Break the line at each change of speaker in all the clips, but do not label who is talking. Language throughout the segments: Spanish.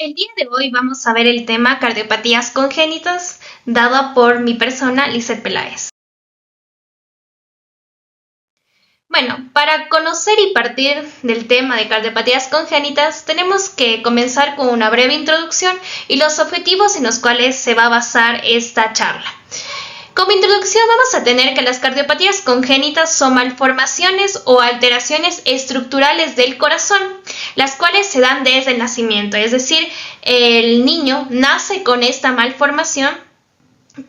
El día de hoy vamos a ver el tema cardiopatías congénitas, dado por mi persona, Lizeth Peláez. Bueno, para conocer y partir del tema de cardiopatías congénitas, tenemos que comenzar con una breve introducción y los objetivos en los cuales se va a basar esta charla. Como introducción vamos a tener que las cardiopatías congénitas son malformaciones o alteraciones estructurales del corazón, las cuales se dan desde el nacimiento, es decir, el niño nace con esta malformación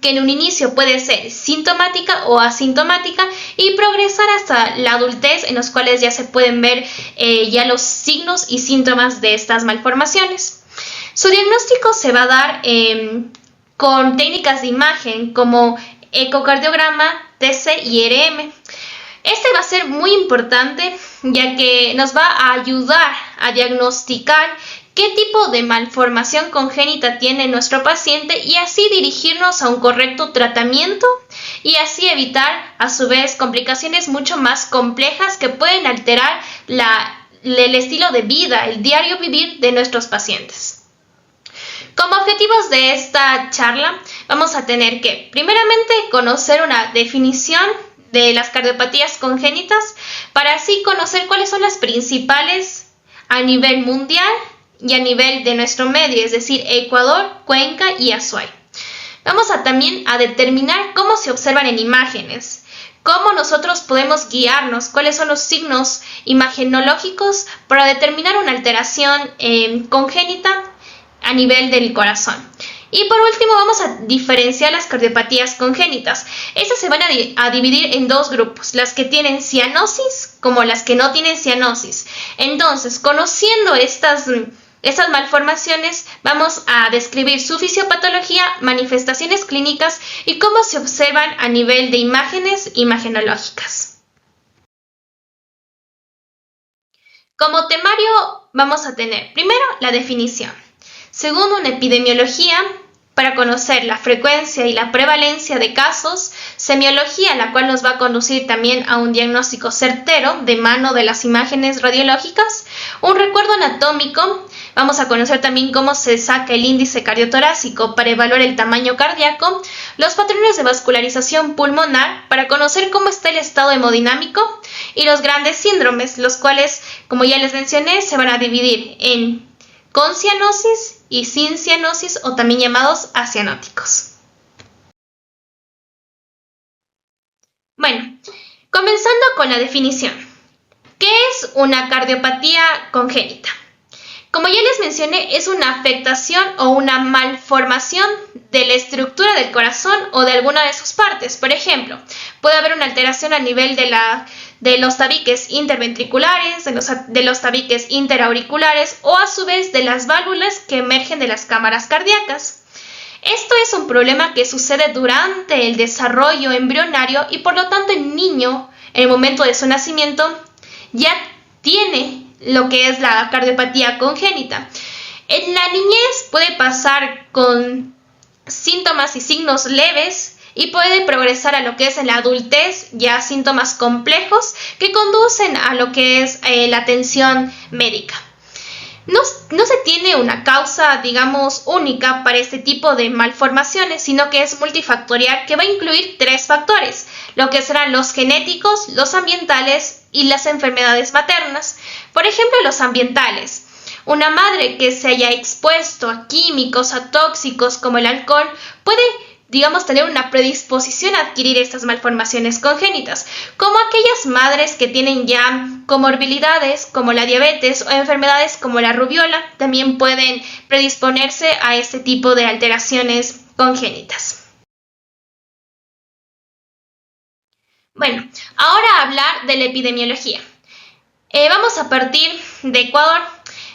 que en un inicio puede ser sintomática o asintomática y progresar hasta la adultez, en los cuales ya se pueden ver ya los signos y síntomas de estas malformaciones. Su diagnóstico se va a dar con técnicas de imagen como ecocardiograma, TC y RM. Este va a ser muy importante ya que nos va a ayudar a diagnosticar qué tipo de malformación congénita tiene nuestro paciente y así dirigirnos a un correcto tratamiento y así evitar a su vez complicaciones mucho más complejas que pueden alterar el estilo de vida, el diario vivir de nuestros pacientes. Como objetivos de esta charla vamos a tener que, primeramente, conocer una definición de las cardiopatías congénitas para así conocer cuáles son las principales a nivel mundial y a nivel de nuestro medio, es decir, Ecuador, Cuenca y Azuay. Vamos a también a determinar cómo se observan en imágenes, cómo nosotros podemos guiarnos, cuáles son los signos imagenológicos para determinar una alteración congénita a nivel del corazón. Y por último vamos a diferenciar las cardiopatías congénitas. Estas se van a dividir en dos grupos, las que tienen cianosis como las que no tienen cianosis. Entonces, conociendo estas malformaciones, vamos a describir su fisiopatología, manifestaciones clínicas y cómo se observan a nivel de imágenes imagenológicas. Como temario vamos a tener primero la definición. Segundo, una epidemiología para conocer la frecuencia y la prevalencia de casos, semiología, la cual nos va a conducir también a un diagnóstico certero de mano de las imágenes radiológicas, un recuerdo anatómico, vamos a conocer también cómo se saca el índice cardiotorácico para evaluar el tamaño cardíaco, los patrones de vascularización pulmonar para conocer cómo está el estado hemodinámico y los grandes síndromes, los cuales, como ya les mencioné, se van a dividir en con cianosis y sin cianosis o también llamados acianóticos. Bueno, comenzando con la definición. ¿Qué es una cardiopatía congénita? Como ya les mencioné, es una afectación o una malformación de la estructura del corazón o de alguna de sus partes. Por ejemplo, puede haber una alteración a nivel de los tabiques interventriculares, de los tabiques interauriculares o a su vez de las válvulas que emergen de las cámaras cardíacas. Esto es un problema que sucede durante el desarrollo embrionario y por lo tanto el niño, en el momento de su nacimiento, ya tiene lo que es la cardiopatía congénita. En la niñez puede pasar con síntomas y signos leves y puede progresar a lo que es en la adultez, ya síntomas complejos que conducen a lo que es la atención médica. No se tiene una causa, digamos, única para este tipo de malformaciones, sino que es multifactorial, que va a incluir tres factores, lo que serán los genéticos, los ambientales y las enfermedades maternas. Por ejemplo, los ambientales. Una madre que se haya expuesto a químicos, a tóxicos como el alcohol, puede, digamos, tener una predisposición a adquirir estas malformaciones congénitas, como aquellas madres que tienen ya comorbilidades como la diabetes o enfermedades como la rubiola, también pueden predisponerse a este tipo de alteraciones congénitas. Bueno, ahora hablar de la epidemiología. Vamos a partir de Ecuador.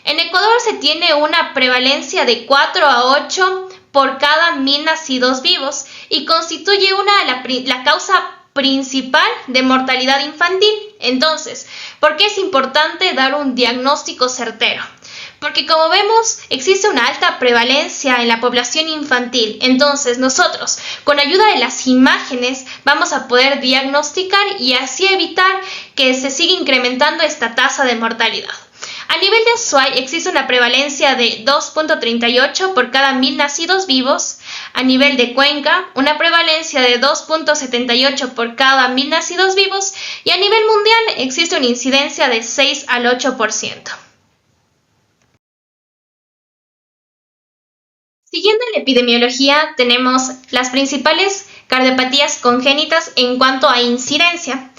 En Ecuador se tiene una prevalencia de 4 a 8 por cada 1000 nacidos vivos y constituye la causa principal de mortalidad infantil. Entonces, ¿por qué es importante dar un diagnóstico certero? Porque como vemos, existe una alta prevalencia en la población infantil. Entonces, nosotros, con ayuda de las imágenes, vamos a poder diagnosticar y así evitar que se siga incrementando esta tasa de mortalidad. A nivel de Azuay existe una prevalencia de 2.38 por cada 1000 nacidos vivos. A nivel de Cuenca, una prevalencia de 2.78 por cada 1000 nacidos vivos. Y a nivel mundial existe una incidencia de 6 al 8%. Siguiendo en la epidemiología, tenemos las principales cardiopatías congénitas en cuanto a incidencia.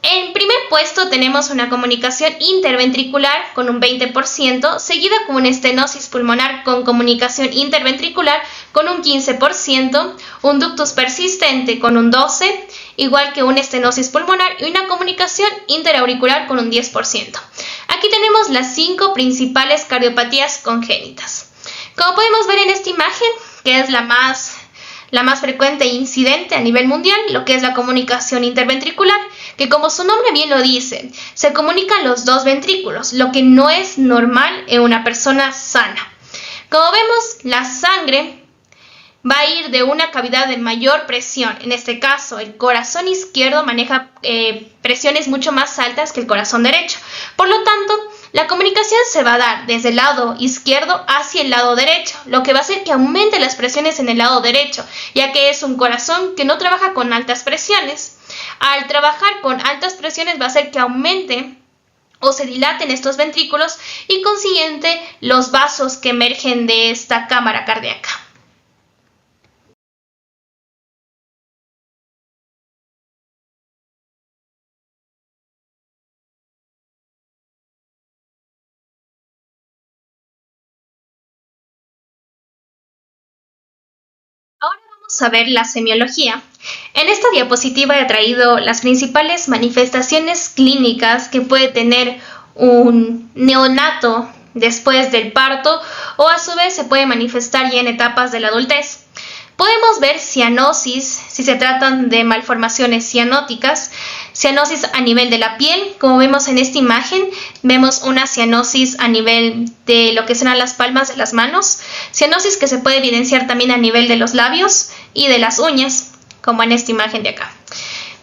En primer puesto tenemos una comunicación interventricular con un 20%, seguida con una estenosis pulmonar con comunicación interventricular con un 15%, un ductus persistente con un 12%, igual que una estenosis pulmonar y una comunicación interauricular con un 10%. Aquí tenemos las 5 principales cardiopatías congénitas. Como podemos ver en esta imagen, que es la más frecuente e incidente a nivel mundial, lo que es la comunicación interventricular, que como su nombre bien lo dice, se comunican los dos ventrículos, lo que no es normal en una persona sana. Como vemos, la sangre va a ir de una cavidad de mayor presión. En este caso, el corazón izquierdo maneja presiones mucho más altas que el corazón derecho. Por lo tanto, la comunicación se va a dar desde el lado izquierdo hacia el lado derecho, lo que va a hacer que aumente las presiones en el lado derecho, ya que es un corazón que no trabaja con altas presiones. Al trabajar con altas presiones va a hacer que aumente o se dilaten estos ventrículos y consiguiente los vasos que emergen de esta cámara cardíaca. Ahora vamos a ver la semiología. En esta diapositiva he traído las principales manifestaciones clínicas que puede tener un neonato después del parto o a su vez se puede manifestar ya en etapas de la adultez. Podemos ver cianosis si se tratan de malformaciones cianóticas, cianosis a nivel de la piel, como vemos en esta imagen, vemos una cianosis a nivel de lo que serán las palmas de las manos, cianosis que se puede evidenciar también a nivel de los labios y de las uñas, como en esta imagen de acá.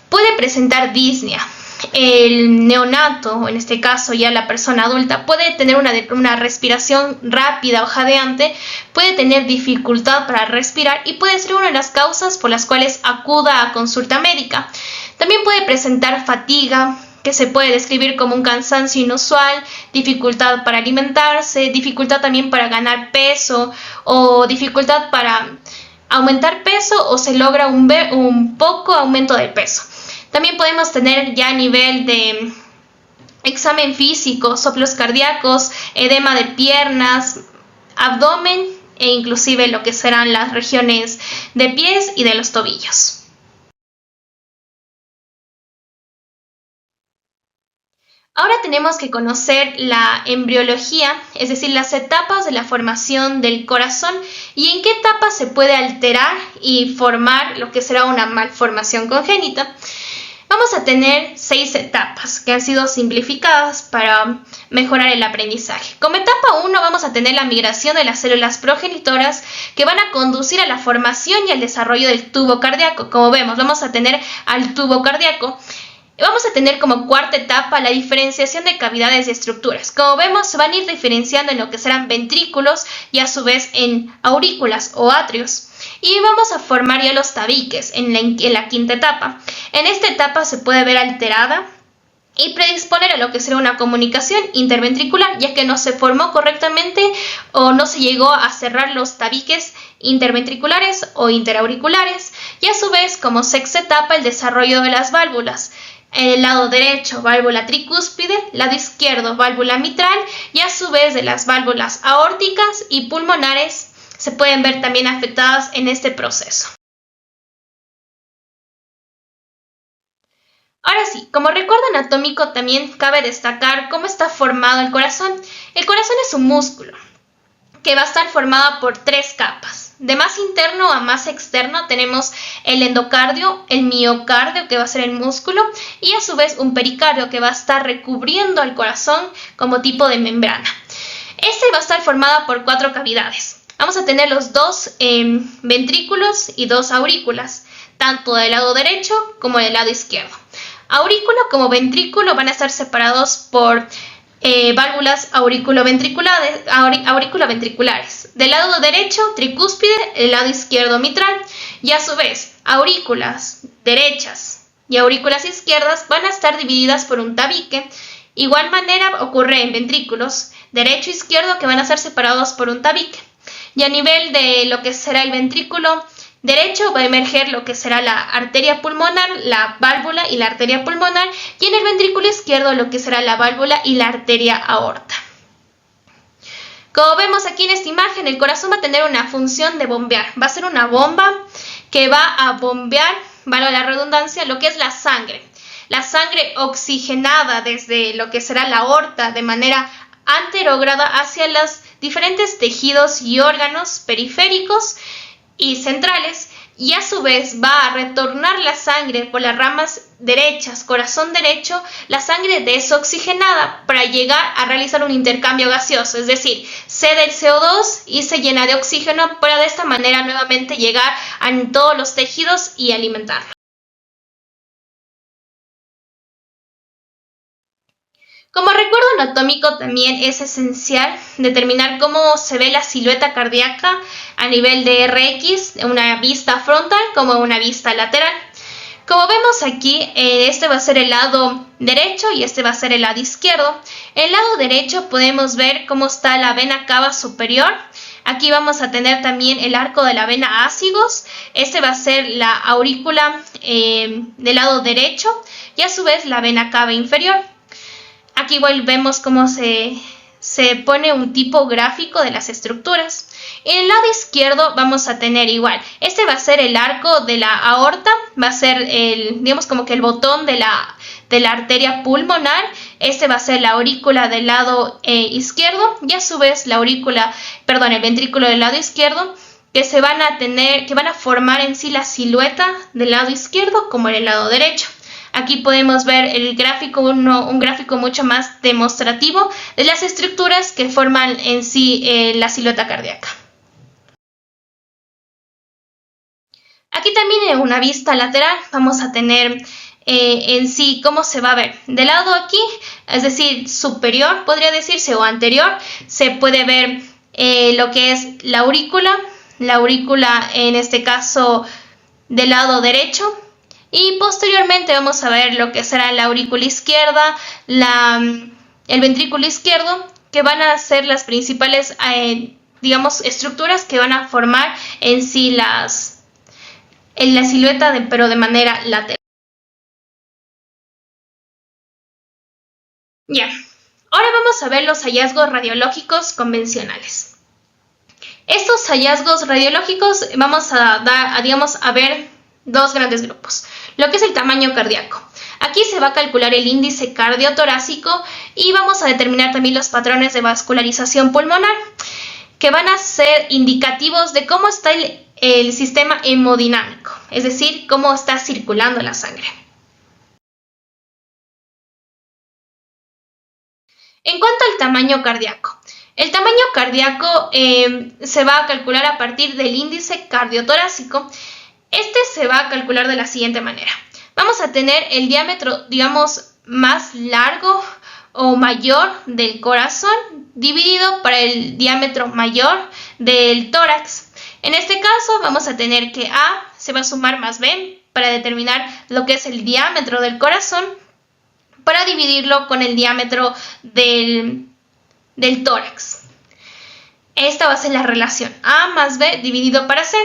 Puede presentar disnea. El neonato, o en este caso ya la persona adulta, puede tener una respiración rápida o jadeante, puede tener dificultad para respirar y puede ser una de las causas por las cuales acuda a consulta médica. También puede presentar fatiga, que se puede describir como un cansancio inusual, dificultad para alimentarse, dificultad también para ganar peso o dificultad para aumentar peso o se logra un poco aumento de peso. También podemos tener ya a nivel de examen físico, soplos cardíacos, edema de piernas, abdomen e inclusive lo que serán las regiones de pies y de los tobillos. Ahora tenemos que conocer la embriología, es decir, las etapas de la formación del corazón y en qué etapa se puede alterar y formar lo que será una malformación congénita. Vamos a tener 6 etapas que han sido simplificadas para mejorar el aprendizaje. Como etapa 1 vamos a tener la migración de las células progenitoras que van a conducir a la formación y al desarrollo del tubo cardíaco. Como vemos, vamos a tener al tubo cardíaco. Vamos a tener como cuarta etapa la diferenciación de cavidades y estructuras. Como vemos, se van a ir diferenciando en lo que serán ventrículos y a su vez en aurículas o atrios. Y vamos a formar ya los tabiques en la quinta etapa. En esta etapa se puede ver alterada y predisponer a lo que será una comunicación interventricular, ya que no se formó correctamente o no se llegó a cerrar los tabiques interventriculares o interauriculares. Y a su vez, como sexta etapa, el desarrollo de las válvulas. En el lado derecho, válvula tricúspide, lado izquierdo, válvula mitral y a su vez de las válvulas aórticas y pulmonares se pueden ver también afectadas en este proceso. Ahora sí, como recuerdo anatómico también cabe destacar cómo está formado el corazón. El corazón es un músculo que va a estar formado por 3 capas. De más interno a más externo tenemos el endocardio, el miocardio que va a ser el músculo y a su vez un pericardio que va a estar recubriendo al corazón como tipo de membrana. Este va a estar formado por 4 cavidades. Vamos a tener los 2 ventrículos y 2 aurículas, tanto del lado derecho como del lado izquierdo. Aurículo como ventrículo van a estar separados por válvulas auriculoventriculares. Del lado derecho, tricúspide, el lado izquierdo mitral, y a su vez, aurículas derechas y aurículas izquierdas van a estar divididas por un tabique. Igual manera ocurre en ventrículos derecho e izquierdo, que van a ser separados por un tabique. Y a nivel de lo que será el ventrículo derecho va a emerger lo que será la arteria pulmonar, la válvula y la arteria pulmonar, y en el ventrículo izquierdo lo que será la válvula y la arteria aorta. Como vemos aquí en esta imagen, el corazón va a tener una función de bombear. Va a ser una bomba que va a bombear, valga la redundancia, lo que es la sangre. La sangre oxigenada desde lo que será la aorta de manera anterógrada hacia los diferentes tejidos y órganos periféricos y centrales, y a su vez va a retornar la sangre por las ramas derechas, corazón derecho, la sangre desoxigenada para llegar a realizar un intercambio gaseoso, es decir, cede el CO2 y se llena de oxígeno para de esta manera nuevamente llegar a todos los tejidos y alimentarlos. Como recuerdo anatómico también es esencial determinar cómo se ve la silueta cardíaca a nivel de RX, una vista frontal como una vista lateral. Como vemos aquí, este va a ser el lado derecho y este va a ser el lado izquierdo. En el lado derecho podemos ver cómo está la vena cava superior. Aquí vamos a tener también el arco de la vena ácigos. Este va a ser la aurícula del lado derecho y a su vez la vena cava inferior. Aquí igual vemos cómo se pone un tipo gráfico de las estructuras. En el lado izquierdo vamos a tener igual. Este va a ser el arco de la aorta, va a ser digamos como que el botón de la arteria pulmonar. Este va a ser la aurícula del lado izquierdo y a su vez el ventrículo del lado izquierdo, que van a formar en sí la silueta del lado izquierdo como en el lado derecho. Aquí podemos ver el gráfico, un gráfico mucho más demostrativo de las estructuras que forman en sí la silueta cardíaca. Aquí también en una vista lateral vamos a tener en sí cómo se va a ver. Del lado aquí, es decir, superior podría decirse o anterior, se puede ver lo que es la aurícula en este caso del lado derecho. Y posteriormente vamos a ver lo que será la aurícula izquierda, el ventrículo izquierdo, que van a ser las principales, estructuras que van a formar en sí en la silueta, pero de manera lateral. Ya, ahora vamos a ver los hallazgos radiológicos convencionales. Estos hallazgos radiológicos vamos a ver dos grandes grupos. Lo que es el tamaño cardíaco. Aquí se va a calcular el índice cardiotorácico y vamos a determinar también los patrones de vascularización pulmonar, que van a ser indicativos de cómo está el sistema hemodinámico, es decir, cómo está circulando la sangre. En cuanto al tamaño cardíaco, el tamaño cardíaco se va a calcular a partir del índice cardiotorácico. Este se va a calcular de la siguiente manera. Vamos a tener el diámetro, más largo o mayor del corazón dividido por el diámetro mayor del tórax. En este caso vamos a tener que A se va a sumar más B para determinar lo que es el diámetro del corazón, para dividirlo con el diámetro del tórax. Esta va a ser la relación A más B dividido para C.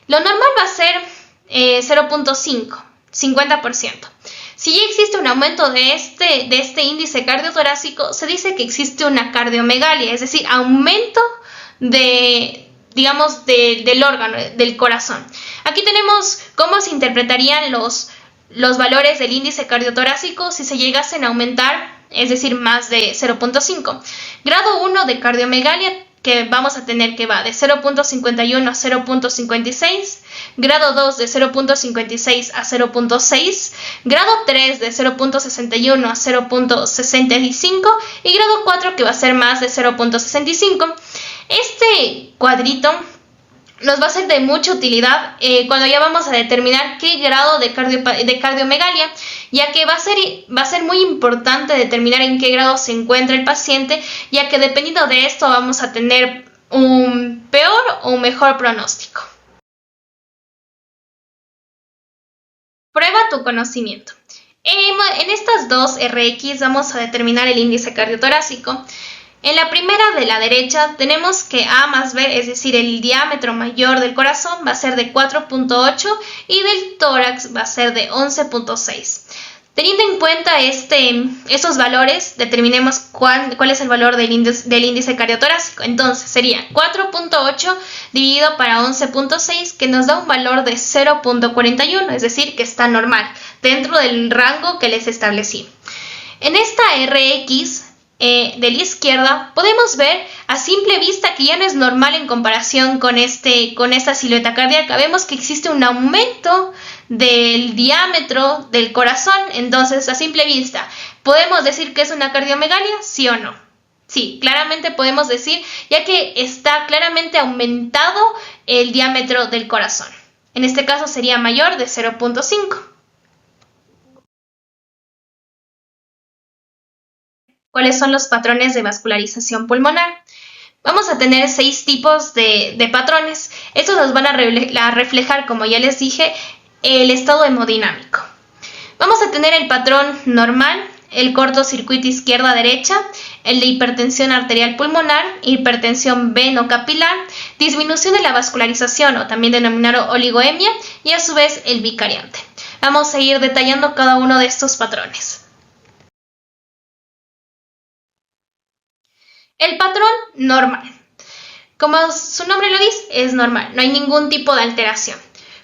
Lo normal va a ser 0.5, 50%. Si ya existe un aumento de este índice cardiotorácico, se dice que existe una cardiomegalia, es decir, aumento del órgano, del corazón. Aquí tenemos cómo se interpretarían los valores del índice cardiotorácico si se llegasen a aumentar, es decir, más de 0.5. Grado 1 de cardiomegalia, que vamos a tener que va de 0.51 a 0.56, grado 2 de 0.56 a 0.6, grado 3 de 0.61 a 0.65 y grado 4 que va a ser más de 0.65. Este cuadrito nos va a ser de mucha utilidad cuando ya vamos a determinar qué grado de cardiomegalia, ya que va a ser muy importante determinar en qué grado se encuentra el paciente, ya que dependiendo de esto vamos a tener un peor o un mejor pronóstico. Prueba tu conocimiento. En estas dos RX vamos a determinar el índice cardiotorácico. En la primera de la derecha tenemos que A más B, es decir, el diámetro mayor del corazón va a ser de 4.8 y del tórax va a ser de 11.6. Teniendo en cuenta estos valores, determinemos cuál es el valor del índice cardiotorácico. Entonces sería 4.8 dividido para 11.6, que nos da un valor de 0.41, es decir, que está normal, dentro del rango que les establecí. En esta RX de la izquierda podemos ver a simple vista que ya no es normal en comparación con esta silueta cardíaca. Vemos que existe un aumento del diámetro del corazón. Entonces, a simple vista, ¿podemos decir que es una cardiomegalia? ¿Sí o no? Sí, claramente podemos decir, ya que está claramente aumentado el diámetro del corazón. En este caso sería mayor de 0.5. ¿Cuáles son los patrones de vascularización pulmonar? Vamos a tener 6 tipos de patrones. Estos nos van a reflejar, como ya les dije, el estado hemodinámico. Vamos a tener el patrón normal, el cortocircuito izquierda-derecha, el de hipertensión arterial pulmonar, hipertensión veno-capilar, disminución de la vascularización o también denominado oligoemia y a su vez el bicariante. Vamos a ir detallando cada uno de estos patrones. El patrón normal. Como su nombre lo dice, es normal, no hay ningún tipo de alteración.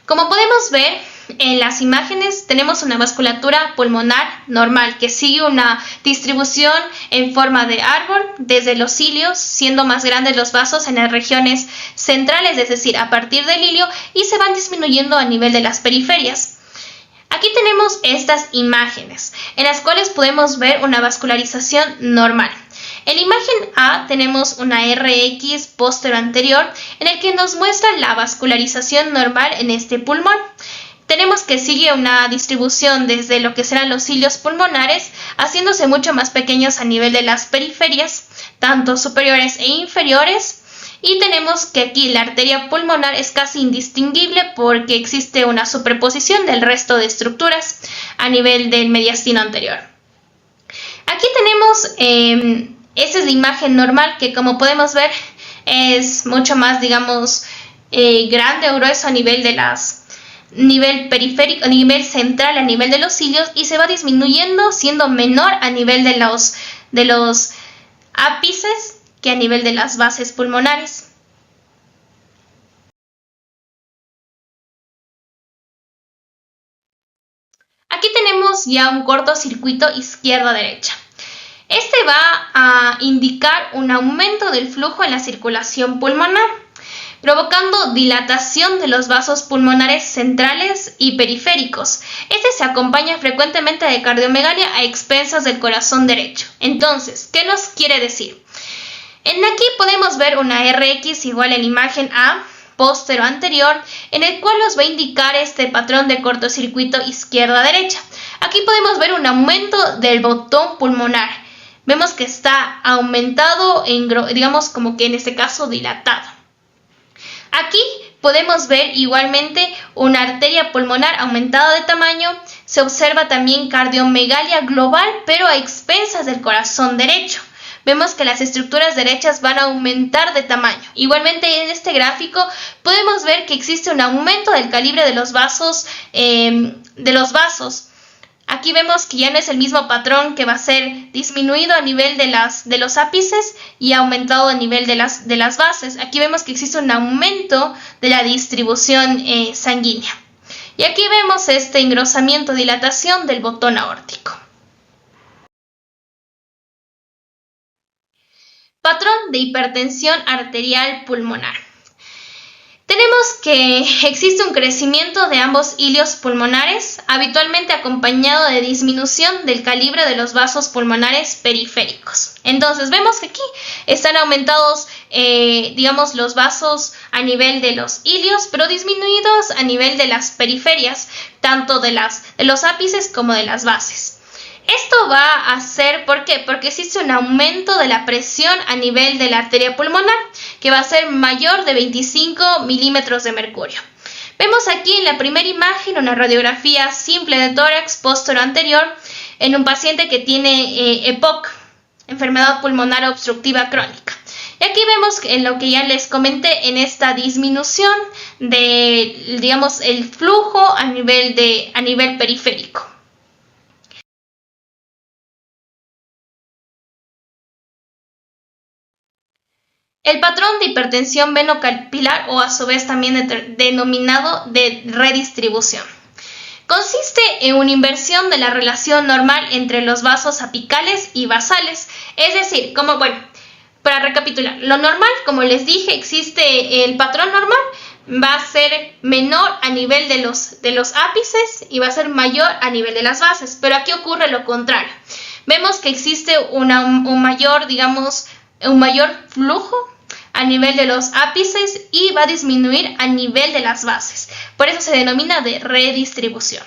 Como podemos ver en las imágenes, tenemos una vasculatura pulmonar normal que sigue una distribución en forma de árbol desde los cilios, siendo más grandes los vasos en las regiones centrales, es decir, a partir del ilio, y se van disminuyendo a nivel de las periferias. Aquí tenemos estas imágenes, en las cuales podemos ver una vascularización normal. En la imagen A tenemos una RX posterior-anterior en el que nos muestra la vascularización normal en este pulmón. Tenemos que sigue una distribución desde lo que serán los cilios pulmonares, haciéndose mucho más pequeños a nivel de las periferias, tanto superiores e inferiores. Y tenemos que aquí la arteria pulmonar es casi indistinguible porque existe una superposición del resto de estructuras a nivel del mediastino anterior. Aquí tenemos, esta es la imagen normal que, como podemos ver, es mucho más, digamos, grande o grueso a nivel de nivel periférico, a nivel central, a nivel de los cilios, y se va disminuyendo, siendo menor a nivel de los ápices que a nivel de las bases pulmonares. Aquí tenemos ya un cortocircuito izquierda-derecha. Este va a indicar un aumento del flujo en la circulación pulmonar, provocando dilatación de los vasos pulmonares centrales y periféricos. Este se acompaña frecuentemente de cardiomegalia a expensas del corazón derecho. Entonces, ¿qué nos quiere decir? Aquí podemos ver una RX igual en la imagen A, póstero-anterior, en el cual nos va a indicar este patrón de cortocircuito izquierda-derecha. Aquí podemos ver un aumento del botón pulmonar. Vemos que está aumentado, digamos como que en este caso dilatado. Aquí podemos ver igualmente una arteria pulmonar aumentada de tamaño. Se observa también cardiomegalia global, pero a expensas del corazón derecho. Vemos que las estructuras derechas van a aumentar de tamaño. Igualmente en este gráfico podemos ver que existe un aumento del calibre de los vasos. Aquí vemos que ya no es el mismo patrón, que va a ser disminuido a nivel de los ápices y aumentado a nivel de las bases. Aquí vemos que existe un aumento de la distribución sanguínea. Y aquí vemos este engrosamiento, dilatación del botón aórtico. Patrón de hipertensión arterial pulmonar. Tenemos que existe un crecimiento de ambos ilios pulmonares, habitualmente acompañado de disminución del calibre de los vasos pulmonares periféricos. Entonces vemos que aquí están aumentados digamos, los vasos a nivel de los ilios, pero disminuidos a nivel de las periferias, tanto de los ápices como de las bases. Esto va a ser, ¿por qué? Porque existe un aumento de la presión a nivel de la arteria pulmonar, que va a ser mayor de 25 milímetros de mercurio. Vemos aquí en la primera imagen una radiografía simple de tórax posterior en un paciente que tiene EPOC, enfermedad pulmonar obstructiva crónica. Y aquí vemos en lo que ya les comenté, en esta disminución de, digamos, el flujo a nivel periférico. El patrón de hipertensión venocapilar, o a su vez también denominado de redistribución, consiste en una inversión de la relación normal entre los vasos apicales y basales. Es decir, para recapitular, lo normal, como les dije, existe el patrón normal, va a ser menor a nivel de los ápices y va a ser mayor a nivel de las bases, pero aquí ocurre lo contrario. Vemos que existe un mayor flujo a nivel de los ápices y va a disminuir a nivel de las bases. Por eso se denomina de redistribución.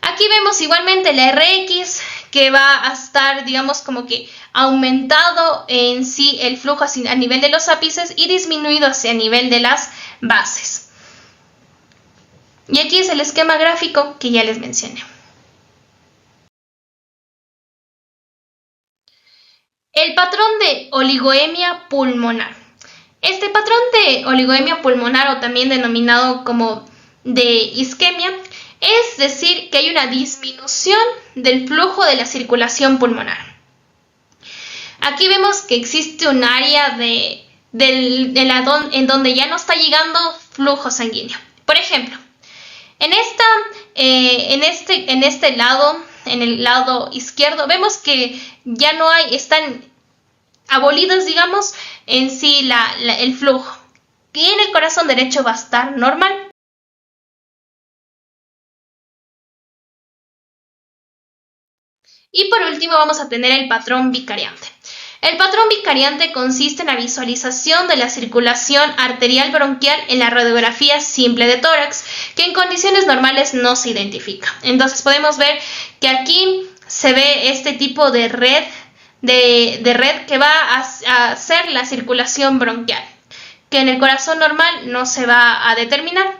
Aquí vemos igualmente la Rx, que va a estar, digamos, como que aumentado en sí el flujo a nivel de los ápices y disminuido hacia nivel de las bases. Y aquí es el esquema gráfico que ya les mencioné. El patrón de oligoemia pulmonar. Este patrón de oligoemia pulmonar, o también denominado como de isquemia, es decir, que hay una disminución del flujo de la circulación pulmonar. Aquí vemos que existe un área en donde ya no está llegando flujo sanguíneo. Por ejemplo, en el lado izquierdo, vemos que ya no están abolidos, digamos, en sí el flujo. Y en el corazón derecho va a estar normal. Y por último vamos a tener el patrón vicariante. El patrón vicariante consiste en la visualización de la circulación arterial bronquial en la radiografía simple de tórax, que en condiciones normales no se identifica. Entonces podemos ver que aquí se ve este tipo de red que va a hacer la circulación bronquial, que en el corazón normal no se va a determinar.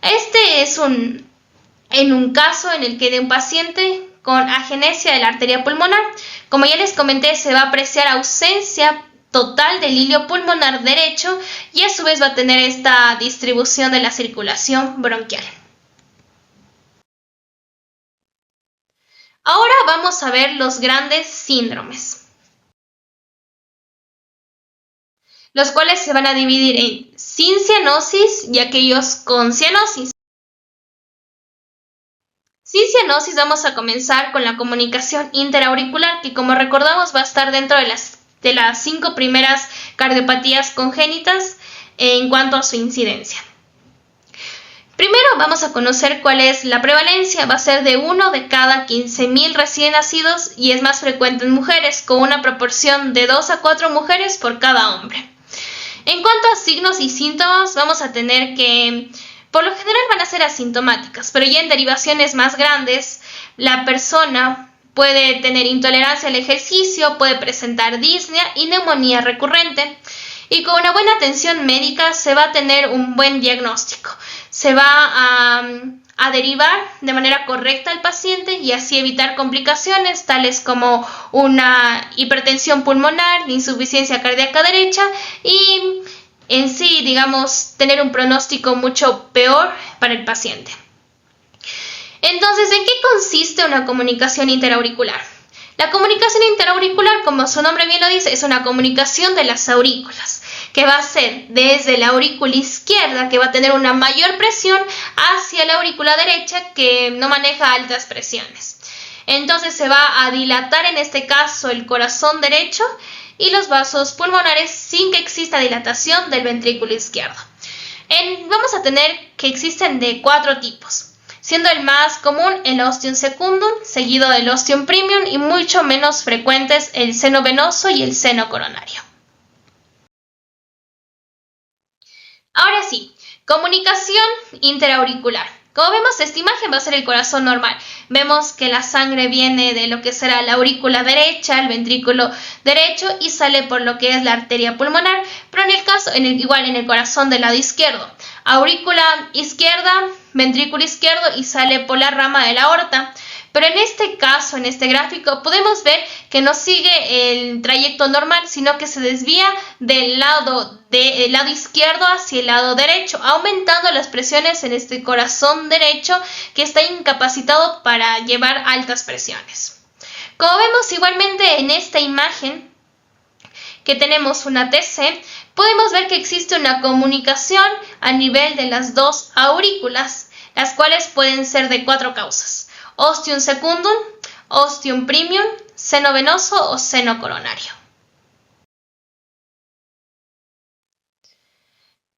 Este es en un caso en el que de un paciente con agenesia de la arteria pulmonar, como ya les comenté, se va a apreciar ausencia total del hilio pulmonar derecho y a su vez va a tener esta distribución de la circulación bronquial. Ahora vamos a ver los grandes síndromes, los cuales se van a dividir en sin cianosis y aquellos con cianosis. Sin cianosis vamos a comenzar con la comunicación interauricular, que como recordamos va a estar dentro de las 5 primeras cardiopatías congénitas en cuanto a su incidencia. Primero vamos a conocer cuál es la prevalencia. Va a ser de 1 de cada 15.000 recién nacidos y es más frecuente en mujeres, con una proporción de 2 a 4 mujeres por cada hombre. En cuanto a signos y síntomas, vamos a tener que por lo general van a ser asintomáticas, pero ya en derivaciones más grandes, la persona puede tener intolerancia al ejercicio, puede presentar disnea y neumonía recurrente. Y con una buena atención médica se va a tener un buen diagnóstico. Se va a derivar de manera correcta al paciente y así evitar complicaciones tales como una hipertensión pulmonar, insuficiencia cardíaca derecha y en sí, digamos, tener un pronóstico mucho peor para el paciente. Entonces, ¿en qué consiste una comunicación interauricular? La comunicación interauricular, como su nombre bien lo dice, es una comunicación de las aurículas, que va a ser desde la aurícula izquierda, que va a tener una mayor presión, hacia la aurícula derecha, que no maneja altas presiones. Entonces se va a dilatar en este caso el corazón derecho y los vasos pulmonares sin que exista dilatación del ventrículo izquierdo. Vamos a tener que existen de 4 tipos, siendo el más común el ostium secundum, seguido del ostium premium y mucho menos frecuentes el seno venoso y el seno coronario. Ahora sí, comunicación interauricular. Como vemos, esta imagen va a ser el corazón normal. Vemos que la sangre viene de lo que será la aurícula derecha, el ventrículo derecho y sale por lo que es la arteria pulmonar, pero igual en el corazón del lado izquierdo. Aurícula izquierda, ventrículo izquierdo y sale por la rama de la aorta. Pero en este caso, en este gráfico, podemos ver que no sigue el trayecto normal, sino que se desvía del lado izquierdo hacia el lado derecho, aumentando las presiones en este corazón derecho que está incapacitado para llevar altas presiones. Como vemos igualmente en esta imagen, que tenemos una TC, podemos ver que existe una comunicación a nivel de las dos aurículas, las cuales pueden ser de 4 causas: ostium secundum, ostium premium, seno venoso o seno coronario.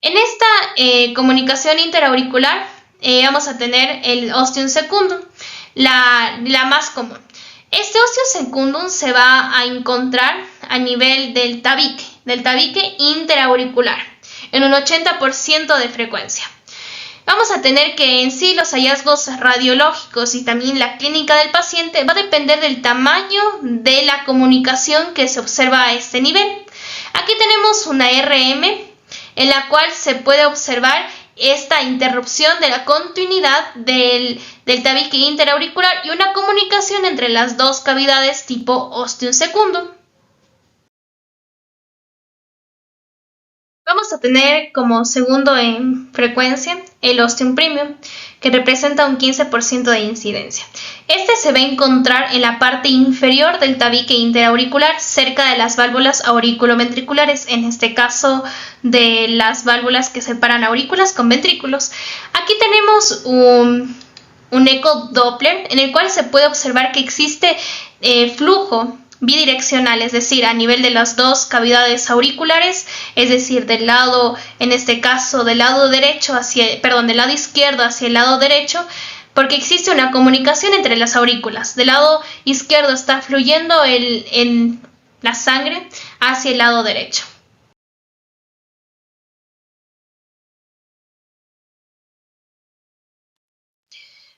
En esta comunicación interauricular vamos a tener el ostium secundum, la más común. Este ostium secundum se va a encontrar a nivel del tabique interauricular, en un 80% de frecuencia. Vamos a tener que en sí los hallazgos radiológicos y también la clínica del paciente va a depender del tamaño de la comunicación que se observa a este nivel. Aquí tenemos una RM en la cual se puede observar esta interrupción de la continuidad del tabique interauricular y una comunicación entre las dos cavidades tipo ostium secundum. Vamos a tener como segundo en frecuencia el ostium premium, que representa un 15% de incidencia. Este se va a encontrar en la parte inferior del tabique interauricular, cerca de las válvulas auriculoventriculares, en este caso de las válvulas que separan aurículas con ventrículos. Aquí tenemos un eco Doppler en el cual se puede observar que existe flujo bidireccional, es decir, a nivel de las dos cavidades auriculares, es decir, del lado, en este caso, del lado izquierdo hacia el lado derecho, porque existe una comunicación entre las aurículas. Del lado izquierdo está fluyendo la sangre hacia el lado derecho.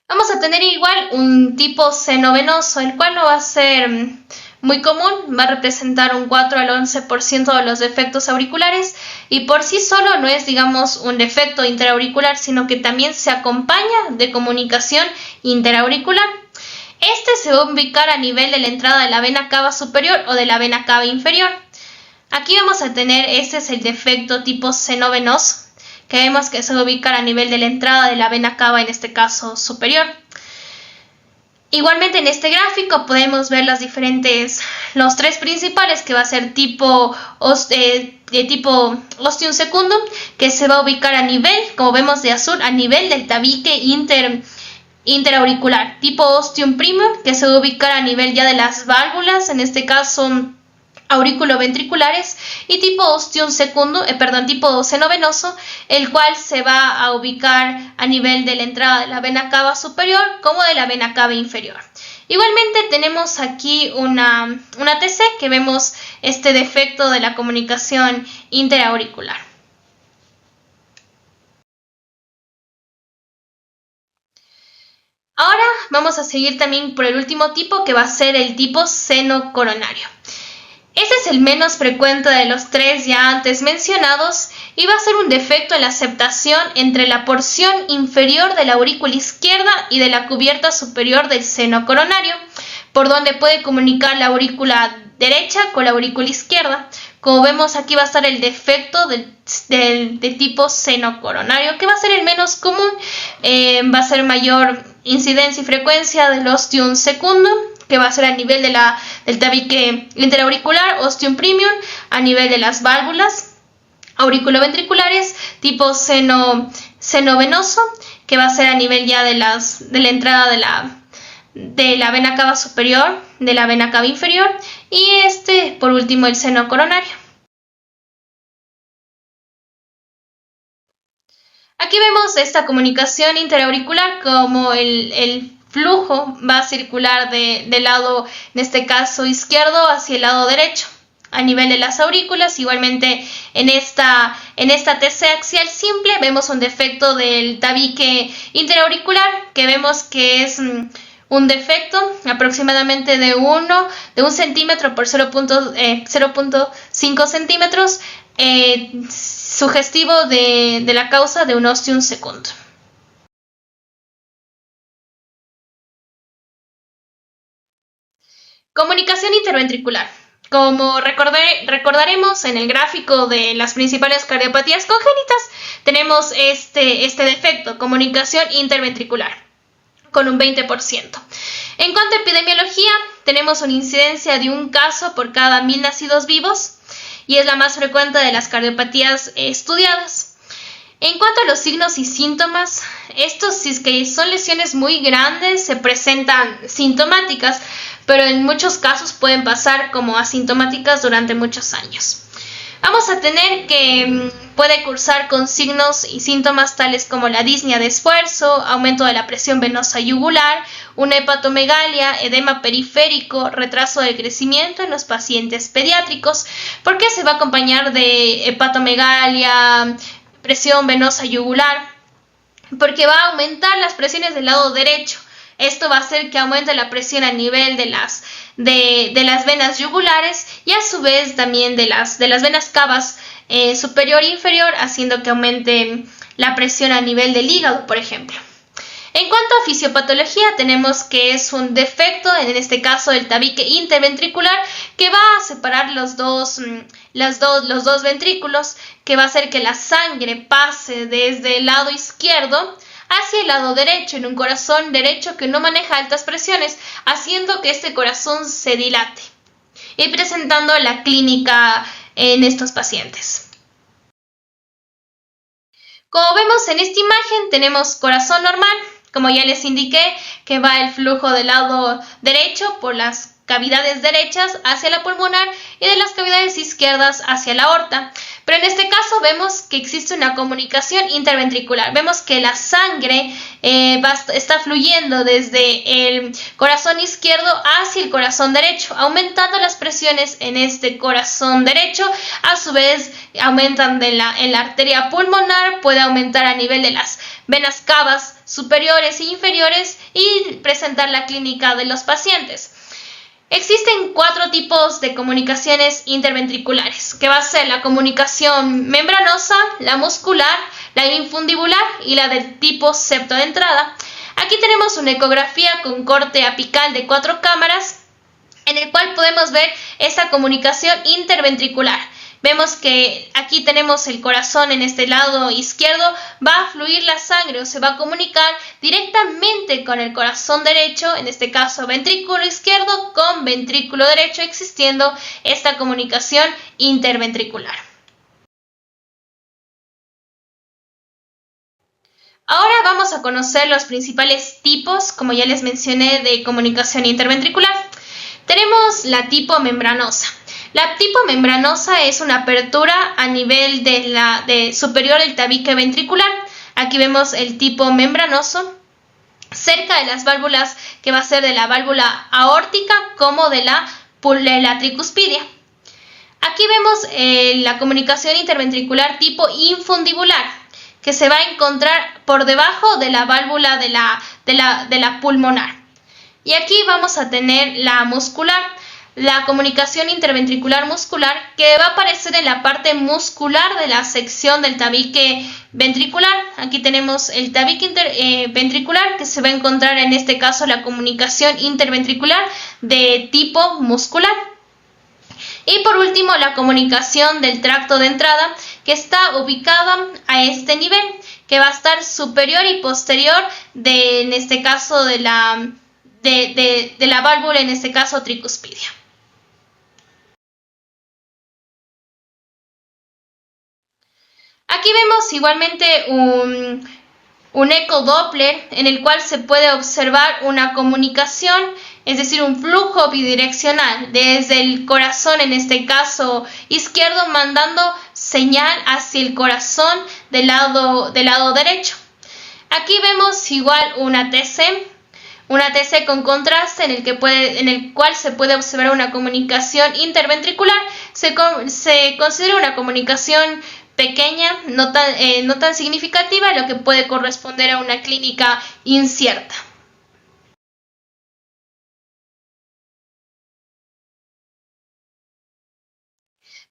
Vamos a tener igual un tipo seno venoso, el cual no va a ser muy común, va a representar un 4 al 11% de los defectos auriculares y por sí solo no es, digamos, un defecto interauricular, sino que también se acompaña de comunicación interauricular. Este se va a ubicar a nivel de la entrada de la vena cava superior o de la vena cava inferior. Aquí vamos a tener, este es el defecto tipo seno venoso, que vemos que se va a ubicar a nivel de la entrada de la vena cava, en este caso superior. Igualmente en este gráfico podemos ver los tres principales, que va a ser tipo ostium secundum, que se va a ubicar a nivel, como vemos de azul, a nivel del tabique interauricular. Tipo ostium premium, que se va a ubicar a nivel ya de las válvulas, en este caso auriculoventriculares, y tipo tipo seno venoso, el cual se va a ubicar a nivel de la entrada de la vena cava superior como de la vena cava inferior. Igualmente tenemos aquí una TC, que vemos este defecto de la comunicación interauricular. Ahora vamos a seguir también por el último tipo, que va a ser el tipo seno coronario. Este es el menos frecuente de los tres ya antes mencionados y va a ser un defecto en la aceptación entre la porción inferior de la aurícula izquierda y de la cubierta superior del seno coronario, por donde puede comunicar la aurícula derecha con la aurícula izquierda. Como vemos, aquí va a estar el defecto del tipo seno coronario, que va a ser el menos común. Va a ser mayor incidencia y frecuencia del ostium secundum, que va a ser a nivel del tabique interauricular, ostium premium, a nivel de las válvulas auriculoventriculares, tipo seno venoso, que va a ser a nivel ya de la entrada de la vena cava superior, de la vena cava inferior, y por último, el seno coronario. Aquí vemos esta comunicación interauricular, como el flujo va a circular del lado, en este caso izquierdo, hacia el lado derecho. a nivel de las aurículas. Igualmente en esta TC axial simple vemos un defecto del tabique interauricular, que vemos que es un defecto aproximadamente de 1 centímetro por 0.5 centímetros, sugestivo de la causa de un ostium secundum. Comunicación interventricular. Como recordaremos en el gráfico de las principales cardiopatías congénitas, tenemos este defecto, comunicación interventricular, con un 20%. En cuanto a epidemiología, tenemos una incidencia de un caso por cada 1000 nacidos vivos y es la más frecuente de las cardiopatías estudiadas. En cuanto a los signos y síntomas, estos, si es que son lesiones muy grandes, se presentan sintomáticas, pero en muchos casos pueden pasar como asintomáticas durante muchos años. Vamos a tener que puede cursar con signos y síntomas tales como la disnea de esfuerzo, aumento de la presión venosa yugular, una hepatomegalia, edema periférico, retraso del crecimiento en los pacientes pediátricos. ¿Por qué se va a acompañar de hepatomegalia, presión venosa yugular? Porque va a aumentar las presiones del lado derecho. Esto va a hacer que aumente la presión a nivel de las venas yugulares y a su vez también de las venas cavas superior e inferior, haciendo que aumente la presión a nivel del hígado, por ejemplo. En cuanto a fisiopatología, tenemos que es un defecto, en este caso del tabique interventricular, que va a separar los dos ventrículos, que va a hacer que la sangre pase desde el lado izquierdo hacia el lado derecho, en un corazón derecho que no maneja altas presiones, haciendo que este corazón se dilate y presentando la clínica en estos pacientes. Como vemos en esta imagen, tenemos corazón normal, como ya les indiqué, que va el flujo del lado derecho por las cavidades derechas hacia la pulmonar y de las cavidades izquierdas hacia la aorta. Pero en este caso vemos que existe una comunicación interventricular. Vemos que la sangre está fluyendo desde el corazón izquierdo hacia el corazón derecho, aumentando las presiones en este corazón derecho. A su vez, aumentan en la arteria pulmonar, puede aumentar a nivel de las venas cavas superiores e inferiores y presentar la clínica de los pacientes. Existen 4 tipos de comunicaciones interventriculares, que va a ser la comunicación membranosa, la muscular, la infundibular y la del tipo septo de entrada. Aquí tenemos una ecografía con corte apical de 4 cámaras, en el cual podemos ver esa comunicación interventricular. Vemos que aquí tenemos el corazón en este lado izquierdo, va a fluir la sangre o se va a comunicar directamente con el corazón derecho, en este caso ventrículo izquierdo con ventrículo derecho, existiendo esta comunicación interventricular. Ahora vamos a conocer los principales tipos, como ya les mencioné, de comunicación interventricular. Tenemos la tipo membranosa. La tipo membranosa es una apertura a nivel superior del tabique ventricular. Aquí vemos el tipo membranoso cerca de las válvulas, que va a ser de la válvula aórtica como de la tricuspidia. Aquí vemos la comunicación interventricular tipo infundibular, que se va a encontrar por debajo de la válvula de la pulmonar. Y aquí vamos a tener la muscular, la comunicación interventricular muscular, que va a aparecer en la parte muscular de la sección del tabique ventricular. Aquí tenemos el tabique ventricular, que se va a encontrar en este caso la comunicación interventricular de tipo muscular. Y por último, la comunicación del tracto de entrada, que está ubicada a este nivel, que va a estar superior y posterior en este caso de la válvula, en este caso tricuspidia. Aquí vemos igualmente un ecodoppler en el cual se puede observar una comunicación, es decir, un flujo bidireccional desde el corazón, en este caso izquierdo, mandando señal hacia el corazón del lado derecho. Aquí vemos igual una TC, Una TC con contraste en el cual se puede observar una comunicación interventricular se considera una comunicación pequeña, no tan significativa, lo que puede corresponder a una clínica incierta.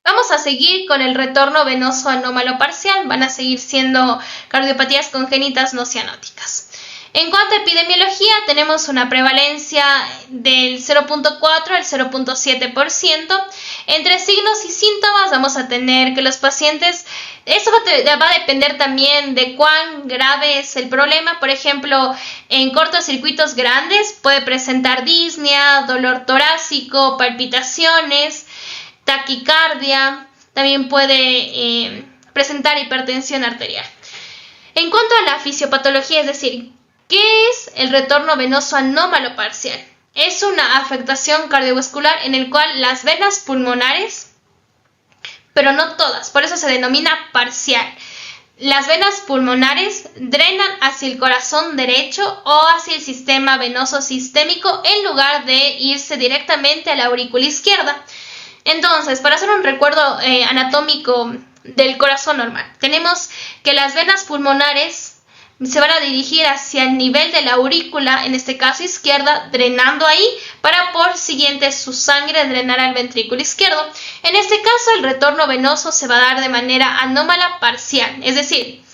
Vamos a seguir con el retorno venoso anómalo parcial. Van a seguir siendo cardiopatías congénitas no cianóticas. En cuanto a epidemiología, tenemos una prevalencia del 0.4 al 0.7%. Entre signos y síntomas vamos a tener que los pacientes, eso va a depender también de cuán grave es el problema. Por ejemplo, en cortocircuitos grandes puede presentar disnea, dolor torácico, palpitaciones, taquicardia, también puede presentar hipertensión arterial. En cuanto a la fisiopatología, es decir, ¿qué es el retorno venoso anómalo parcial? Es una afectación cardiovascular en el cual las venas pulmonares, pero no todas, por eso se denomina parcial. Las venas pulmonares drenan hacia el corazón derecho o hacia el sistema venoso sistémico en lugar de irse directamente a la aurícula izquierda. Entonces, para hacer un recuerdo anatómico del corazón normal, tenemos que las venas pulmonares se van a dirigir hacia el nivel de la aurícula, en este caso izquierda, drenando ahí para por siguiente su sangre drenar al ventrículo izquierdo. En este caso, el retorno venoso se va a dar de manera anómala parcial, es decir,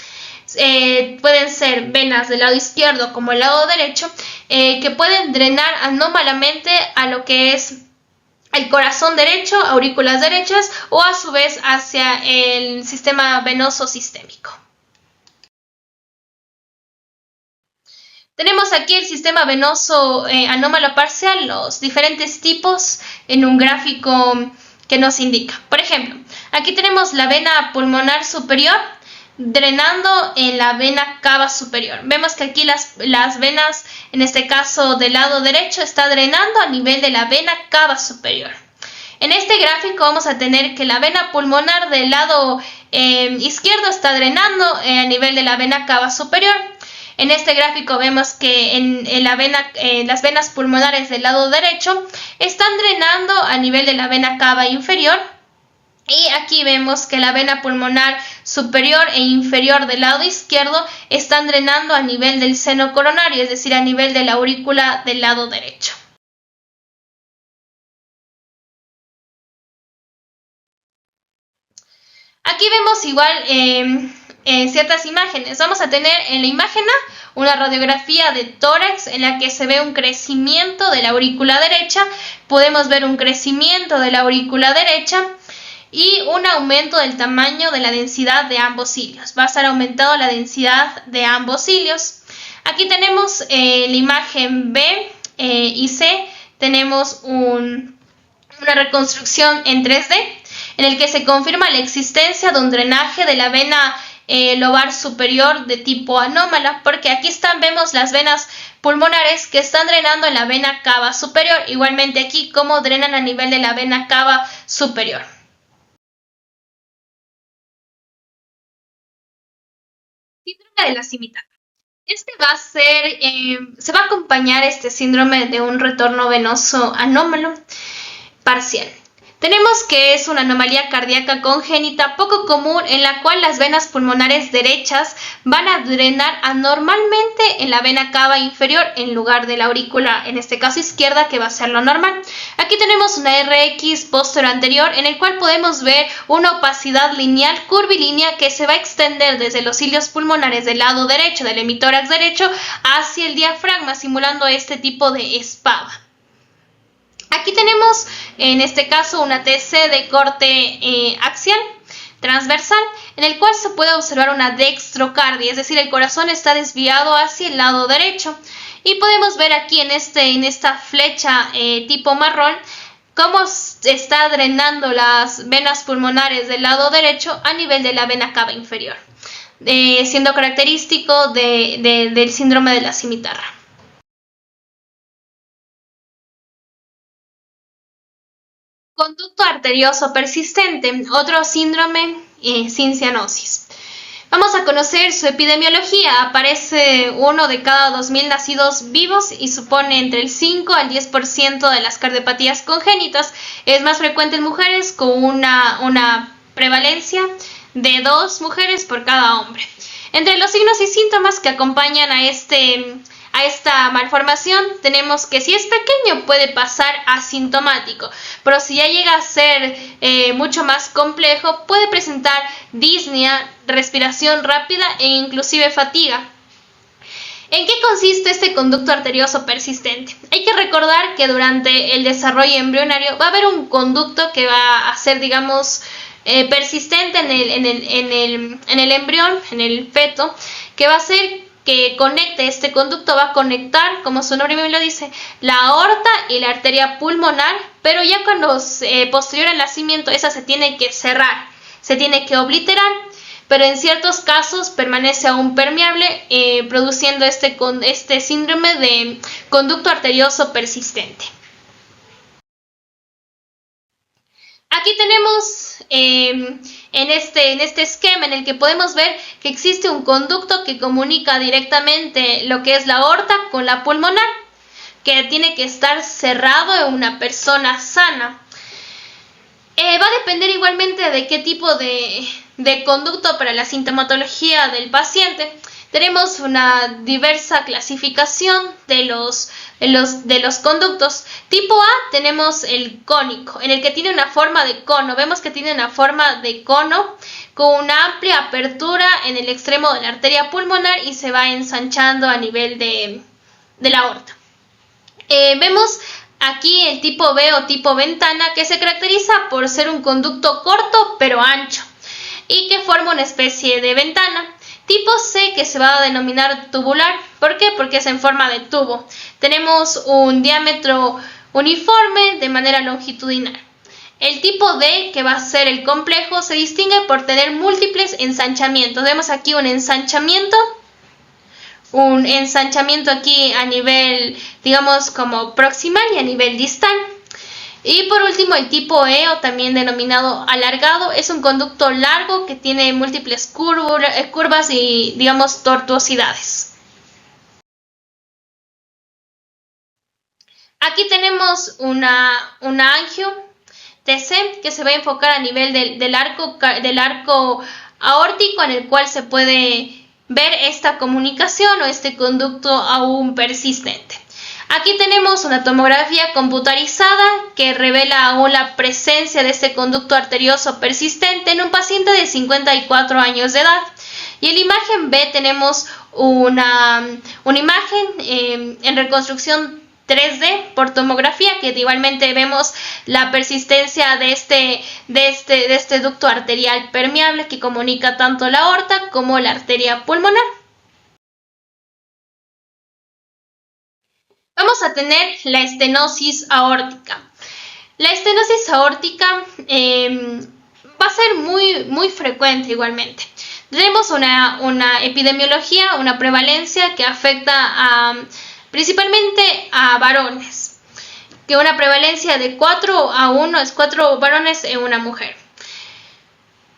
pueden ser venas del lado izquierdo como el lado derecho que pueden drenar anómalamente a lo que es el corazón derecho, aurículas derechas o a su vez hacia el sistema venoso sistémico. Tenemos aquí el sistema venoso anómalo parcial, los diferentes tipos en un gráfico que nos indica. Por ejemplo, aquí tenemos la vena pulmonar superior drenando en la vena cava superior. Vemos que aquí las venas, en este caso del lado derecho, está drenando a nivel de la vena cava superior. En este gráfico vamos a tener que la vena pulmonar del lado izquierdo está drenando a nivel de la vena cava superior. En este gráfico vemos que las venas pulmonares del lado derecho están drenando a nivel de la vena cava inferior. Y aquí vemos que la vena pulmonar superior e inferior del lado izquierdo están drenando a nivel del seno coronario, es decir, a nivel de la aurícula del lado derecho. Aquí vemos igual ciertas imágenes. Vamos a tener en la imagen A una radiografía de tórax en la que se ve un crecimiento de la aurícula derecha. Podemos ver un crecimiento de la aurícula derecha y un aumento del tamaño de la densidad de ambos cilios. Va a estar aumentado la densidad de ambos cilios. Aquí tenemos la imagen B y C. Tenemos una reconstrucción en 3D en el que se confirma la existencia de un drenaje de la vena lobar superior de tipo anómala, porque aquí vemos las venas pulmonares que están drenando en la vena cava superior, igualmente aquí como drenan a nivel de la vena cava superior. Síndrome de la cimitarra. Se va a acompañar este síndrome de un retorno venoso anómalo parcial. Tenemos que es una anomalía cardíaca congénita poco común en la cual las venas pulmonares derechas van a drenar anormalmente en la vena cava inferior en lugar de la aurícula, en este caso izquierda, que va a ser lo normal. Aquí tenemos una RX posterior anterior en el cual podemos ver una opacidad lineal curvilínea que se va a extender desde los cilios pulmonares del lado derecho, del hemitórax derecho, hacia el diafragma, simulando este tipo de espada. Aquí tenemos en este caso una TC de corte axial transversal en el cual se puede observar una dextrocardia, es decir, el corazón está desviado hacia el lado derecho. Y podemos ver aquí en esta flecha tipo marrón cómo está drenando las venas pulmonares del lado derecho a nivel de la vena cava inferior, siendo característico del síndrome de la cimitarra. Conducto arterioso persistente, otro síndrome sin cianosis. Vamos a conocer su epidemiología. Aparece 1 de cada 2.000 nacidos vivos y supone entre el 5 al 10% de las cardiopatías congénitas. Es más frecuente en mujeres con una prevalencia de 2 mujeres por cada hombre. Entre los signos y síntomas que acompañan a esta malformación tenemos que si es pequeño puede pasar asintomático, pero si ya llega a ser mucho más complejo puede presentar disnea, respiración rápida e inclusive fatiga. ¿En qué consiste este conducto arterioso persistente? Hay que recordar que durante el desarrollo embrionario va a haber un conducto que va a ser, digamos, persistente en el embrión, en el feto, que va a ser que conecte, este conducto va a conectar, como su nombre me lo dice, la aorta y la arteria pulmonar, pero ya cuando posterior al nacimiento esa se tiene que cerrar, se tiene que obliterar, pero en ciertos casos permanece aún permeable, produciendo este síndrome de conducto arterioso persistente. Aquí tenemos en este esquema en el que podemos ver que existe un conducto que comunica directamente lo que es la aorta con la pulmonar, que tiene que estar cerrado en una persona sana. Va a depender igualmente de qué tipo de conducto para la sintomatología del paciente. Tenemos una diversa clasificación de los conductos. Tipo A tenemos el cónico, en el que tiene una forma de cono. Vemos que tiene una forma de cono con una amplia apertura en el extremo de la arteria pulmonar y se va ensanchando a nivel de la aorta. Vemos aquí el tipo B o tipo ventana, que se caracteriza por ser un conducto corto pero ancho y que forma una especie de ventana. Tipo C, que se va a denominar tubular. ¿Por qué? Porque es en forma de tubo. Tenemos un diámetro uniforme de manera longitudinal. El tipo D, que va a ser el complejo, se distingue por tener múltiples ensanchamientos. Vemos aquí un ensanchamiento aquí a nivel, digamos, como proximal y a nivel distal. Y por último, el tipo E, o también denominado alargado, es un conducto largo que tiene múltiples curvas y, digamos, tortuosidades. Aquí tenemos una angio TC que se va a enfocar a nivel del arco aórtico, en el cual se puede ver esta comunicación o este conducto aún persistente. Aquí tenemos una tomografía computarizada que revela aún la presencia de este conducto arterioso persistente en un paciente de 54 años de edad. Y en la imagen B tenemos una imagen en reconstrucción 3D por tomografía, que igualmente vemos la persistencia de este ducto arterial permeable que comunica tanto la aorta como la arteria pulmonar. Vamos a tener la estenosis aórtica. La estenosis aórtica va a ser muy frecuente igualmente. Tenemos una epidemiología, una prevalencia que afecta principalmente a varones, que una prevalencia de 4:1 es 4 varones en una mujer.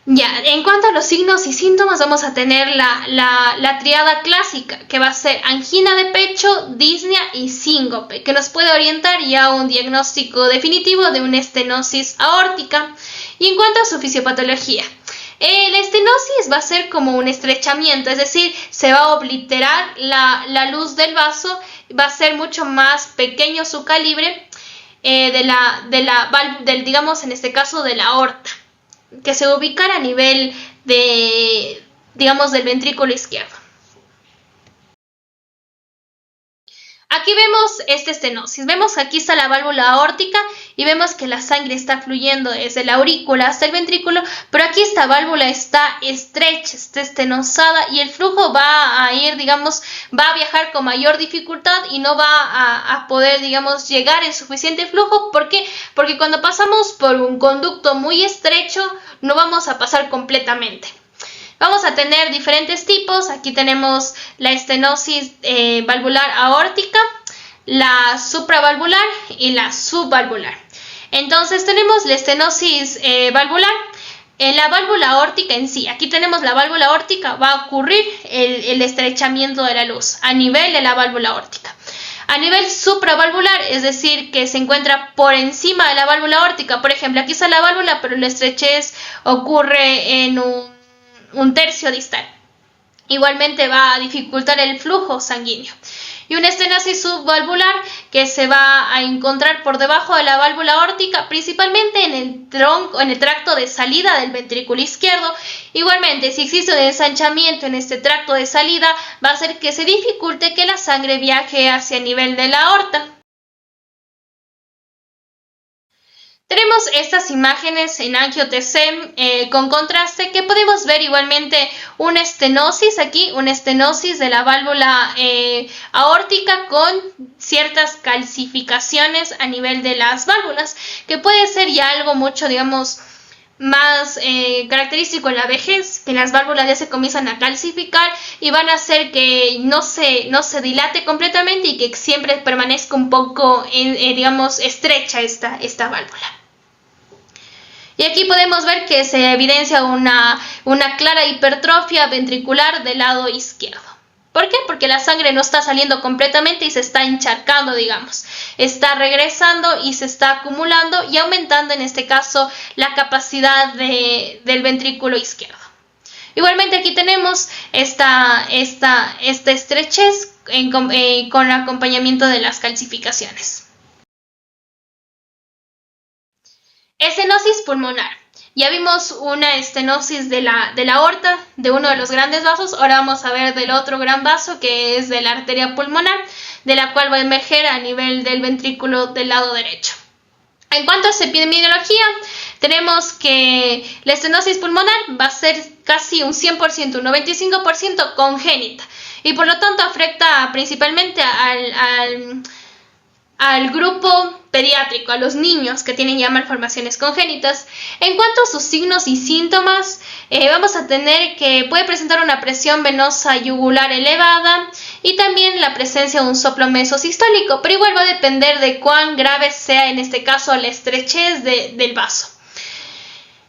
Ya, en cuanto a los signos y síntomas, vamos a tener la triada clásica, que va a ser angina de pecho, disnea y síncope, que nos puede orientar ya a un diagnóstico definitivo de una estenosis aórtica. Y en cuanto a su fisiopatología, la estenosis va a ser como un estrechamiento, es decir, se va a obliterar la luz del vaso, va a ser mucho más pequeño su calibre digamos, en este caso de la aorta, que se ubica a nivel digamos, del ventrículo izquierdo. Aquí vemos esta estenosis. Vemos que aquí está la válvula aórtica y vemos que la sangre está fluyendo desde la aurícula hasta el ventrículo, pero aquí esta válvula está estrecha, está estenosada y el flujo va a ir, digamos, va a viajar con mayor dificultad y no va a poder, digamos, llegar en suficiente flujo. ¿Por qué? Porque cuando pasamos por un conducto muy estrecho no vamos a pasar completamente. Vamos a tener diferentes tipos. Aquí tenemos la estenosis valvular aórtica, la supravalvular y la subvalvular. Entonces tenemos la estenosis valvular. en la válvula aórtica en sí. Aquí tenemos la válvula aórtica, va a ocurrir el estrechamiento de la luz a nivel de la válvula aórtica. A nivel supravalvular, es decir, que se encuentra por encima de la válvula aórtica. Por ejemplo, aquí está la válvula, pero la estrechez ocurre en un tercio distal. Igualmente va a dificultar el flujo sanguíneo. Y una estenosis subvalvular que se va a encontrar por debajo de la válvula aórtica, principalmente en el tronco, en el tracto de salida del ventrículo izquierdo. Igualmente, si existe un ensanchamiento en este tracto de salida, va a hacer que se dificulte que la sangre viaje hacia el nivel de la aorta. Tenemos estas imágenes en angio-TC con contraste que podemos ver igualmente una estenosis aquí, una estenosis de la válvula aórtica con ciertas calcificaciones a nivel de las válvulas, que puede ser ya algo mucho, digamos, más característico en la vejez, que las válvulas ya se comienzan a calcificar y van a hacer que no se dilate completamente y que siempre permanezca un poco, digamos, estrecha esta válvula. Y aquí podemos ver que se evidencia una clara hipertrofia ventricular del lado izquierdo. ¿Por qué? Porque la sangre no está saliendo completamente y se está encharcando, digamos. Está regresando y se está acumulando y aumentando, en este caso, la capacidad del ventrículo izquierdo. Igualmente aquí tenemos esta estrechez con acompañamiento de las calcificaciones. Estenosis pulmonar. Ya vimos una estenosis de la aorta, de uno de los grandes vasos. Ahora vamos a ver del otro gran vaso, que es de la arteria pulmonar, de la cual va a emerger a nivel del ventrículo del lado derecho. En cuanto a su epidemiología, tenemos que la estenosis pulmonar va a ser casi un 100%, un 95% congénita, y por lo tanto afecta principalmente al grupo pediátrico, a los niños que tienen ya malformaciones congénitas. En cuanto a sus signos y síntomas, vamos a tener que puede presentar una presión venosa yugular elevada y también la presencia de un soplo mesosistólico, pero igual va a depender de cuán grave sea en este caso la estrechez del vaso.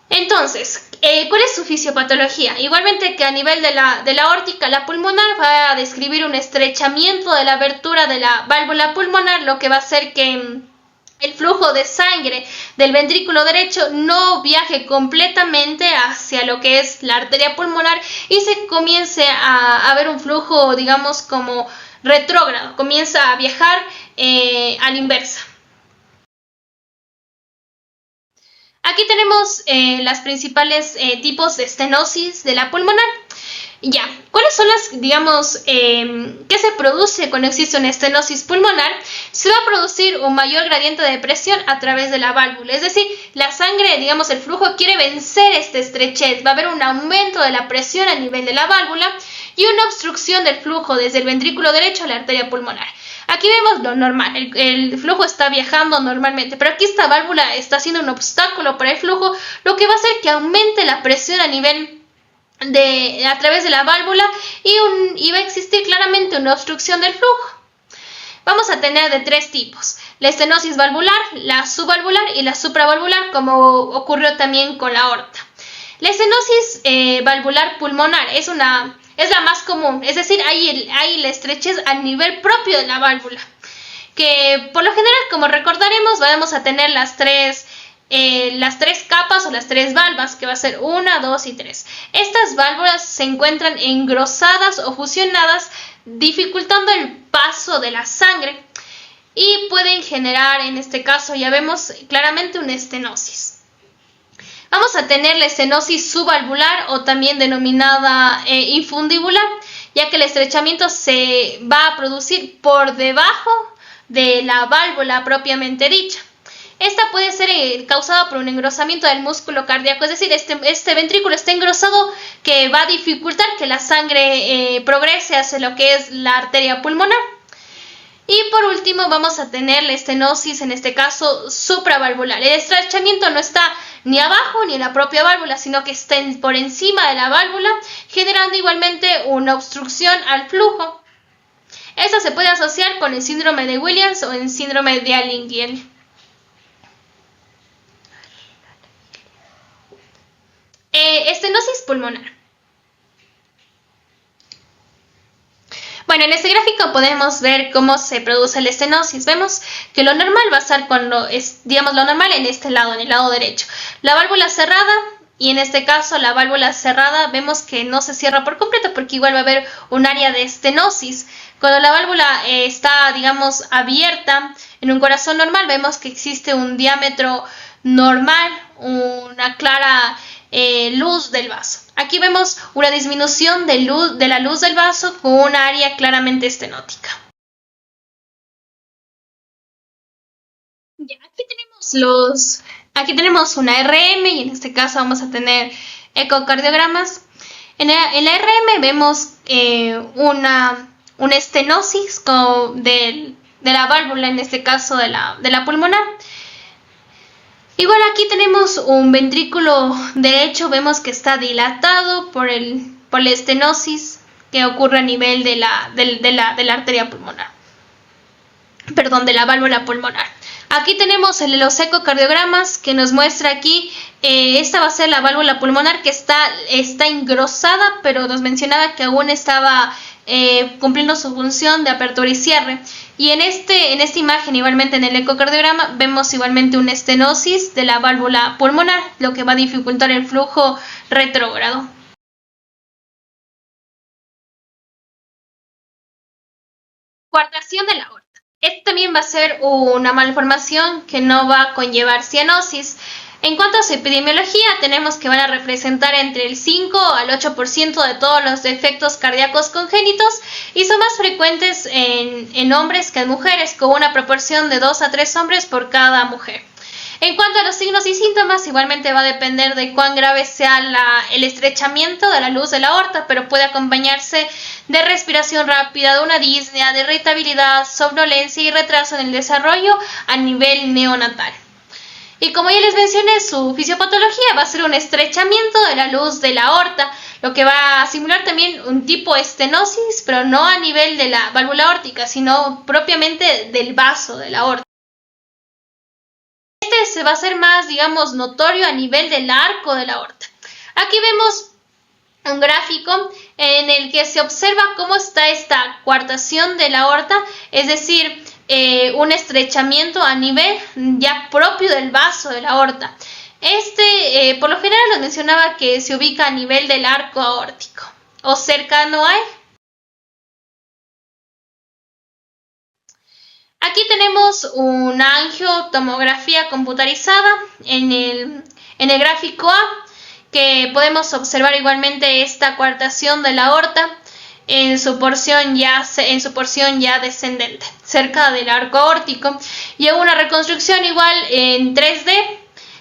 Entonces, ¿cuál es su fisiopatología? Igualmente que a nivel de la aórtica, la pulmonar va a describir un estrechamiento de la abertura de la válvula pulmonar, lo que va a hacer que el flujo de sangre del ventrículo derecho no viaje completamente hacia lo que es la arteria pulmonar y se comience a ver un flujo, digamos, como retrógrado, comienza a viajar a la inversa. Aquí tenemos las principales tipos de estenosis de la pulmonar. Ya, ¿cuáles son las, digamos, qué se produce cuando existe una estenosis pulmonar? Se va a producir un mayor gradiente de presión a través de la válvula, es decir, la sangre, digamos, el flujo quiere vencer esta estrechez, va a haber un aumento de la presión a nivel de la válvula y una obstrucción del flujo desde el ventrículo derecho a la arteria pulmonar. Aquí vemos lo normal, el flujo está viajando normalmente, pero aquí esta válvula está haciendo un obstáculo para el flujo, lo que va a hacer que aumente la presión a nivel a través de la válvula y va a existir claramente una obstrucción del flujo. Vamos a tener de tres tipos: la estenosis valvular, la subvalvular y la supravalvular, como ocurrió también con la aorta. La estenosis valvular pulmonar es la más común, es decir, hay la estrechez a nivel propio de la válvula, que por lo general, como recordaremos, vamos a tener las tres capas o las tres valvas, que va a ser 1, 2 y 3. Estas válvulas se encuentran engrosadas o fusionadas, dificultando el paso de la sangre y pueden generar, en este caso ya vemos claramente una estenosis. Vamos a tener la estenosis subvalvular, o también denominada infundibular, ya que el estrechamiento se va a producir por debajo de la válvula propiamente dicha. Esta puede ser causada por un engrosamiento del músculo cardíaco, es decir, este ventrículo está engrosado, que va a dificultar que la sangre progrese hacia lo que es la arteria pulmonar. Y por último vamos a tener la estenosis, en este caso supravalvular. El estrechamiento no está ni abajo ni en la propia válvula, sino que está por encima de la válvula, generando igualmente una obstrucción al flujo. Esta se puede asociar con el síndrome de Williams o el síndrome de Allingier. Estenosis pulmonar. Bueno, en este gráfico podemos ver cómo se produce la estenosis. Vemos que lo normal va a ser cuando es, digamos, lo normal en este lado, en el lado derecho. La válvula cerrada, y en este caso la válvula cerrada vemos que no se cierra por completo porque igual va a haber un área de estenosis. Cuando la válvula está, digamos, abierta en un corazón normal, vemos que existe un diámetro normal, una clara luz del vaso. Aquí vemos una disminución de la luz del vaso con una área claramente estenótica. Ya, aquí tenemos una RM y en este caso vamos a tener ecocardiogramas. En la RM vemos una estenosis de la válvula, en este caso de la pulmonar. Igual aquí tenemos un ventrículo derecho, vemos que está dilatado por la estenosis que ocurre a nivel de la arteria pulmonar. Perdón, de la válvula pulmonar. Aquí tenemos los ecocardiogramas que nos muestra aquí, esta va a ser la válvula pulmonar que está engrosada, pero nos mencionaba que aún estaba cumpliendo su función de apertura y cierre. Y en esta imagen, igualmente en el ecocardiograma, vemos igualmente una estenosis de la válvula pulmonar, lo que va a dificultar el flujo retrógrado. Coartación de la aorta. Esto también va a ser una malformación que no va a conllevar cianosis. En cuanto a su epidemiología, tenemos que van a representar entre el 5 al 8% de todos los defectos cardíacos congénitos y son más frecuentes en hombres que en mujeres, con una proporción de 2 a 3 hombres por cada mujer. En cuanto a los signos y síntomas, igualmente va a depender de cuán grave sea el estrechamiento de la luz de la aorta, pero puede acompañarse de respiración rápida, de una disnea, de irritabilidad, somnolencia y retraso en el desarrollo a nivel neonatal. Y como ya les mencioné, su fisiopatología va a ser un estrechamiento de la luz de la aorta, lo que va a simular también un tipo estenosis, pero no a nivel de la válvula aórtica, sino propiamente del vaso de la aorta. Se va a hacer más, digamos, notorio a nivel del arco de la aorta. Aquí vemos un gráfico en el que se observa cómo está esta coartación de la aorta, es decir, un estrechamiento a nivel ya propio del vaso de la aorta. Por lo general nos mencionaba que se ubica a nivel del arco aórtico o cercano a él. Aquí tenemos una angiotomografía computarizada en el gráfico A, que podemos observar igualmente esta coartación de la aorta en su porción ya descendente, cerca del arco aórtico, y en una reconstrucción igual en 3D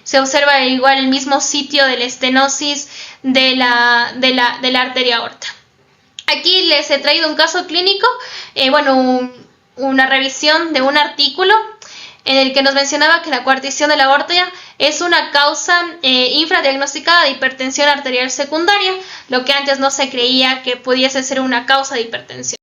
se observa igual el mismo sitio de la estenosis de la arteria aorta. Aquí les he traído un caso clínico, una revisión de un artículo en el que nos mencionaba que la coartación de la aorta es una causa infradiagnosticada de hipertensión arterial secundaria, lo que antes no se creía que pudiese ser una causa de hipertensión.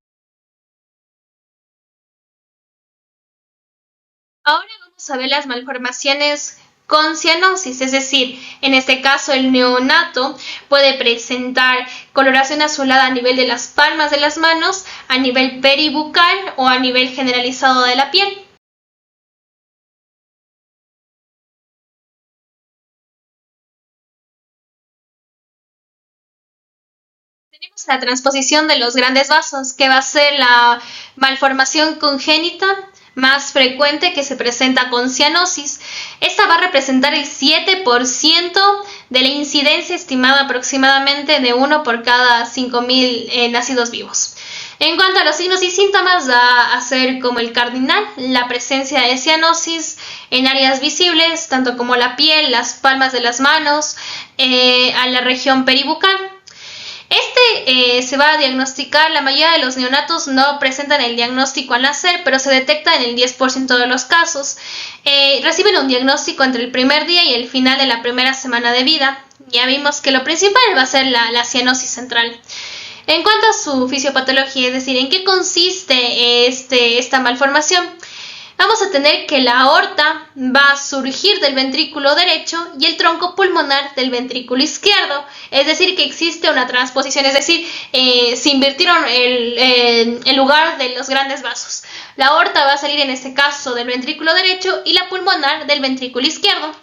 Ahora vamos a ver las malformaciones con cianosis, es decir, en este caso el neonato puede presentar coloración azulada a nivel de las palmas de las manos, a nivel peribucal o a nivel generalizado de la piel. Tenemos la transposición de los grandes vasos, que va a ser la malformación congénita más frecuente que se presenta con cianosis. Esta va a representar el 7% de la incidencia estimada aproximadamente de 1 por cada 5.000 nacidos vivos. En cuanto a los signos y síntomas, va a ser como el cardinal, la presencia de cianosis en áreas visibles, tanto como la piel, las palmas de las manos, a la región peribucal. Se va a diagnosticar, la mayoría de los neonatos no presentan el diagnóstico al nacer, pero se detecta en el 10% de los casos. Reciben un diagnóstico entre el primer día y el final de la primera semana de vida. Ya vimos que lo principal va a ser la cianosis central. En cuanto a su fisiopatología, es decir, ¿en qué consiste esta malformación? vamos a tener que la aorta va a surgir del ventrículo derecho y el tronco pulmonar del ventrículo izquierdo. Es decir, que existe una transposición, es decir, se invirtieron el lugar de los grandes vasos. La aorta va a salir en este caso del ventrículo derecho y la pulmonar del ventrículo izquierdo.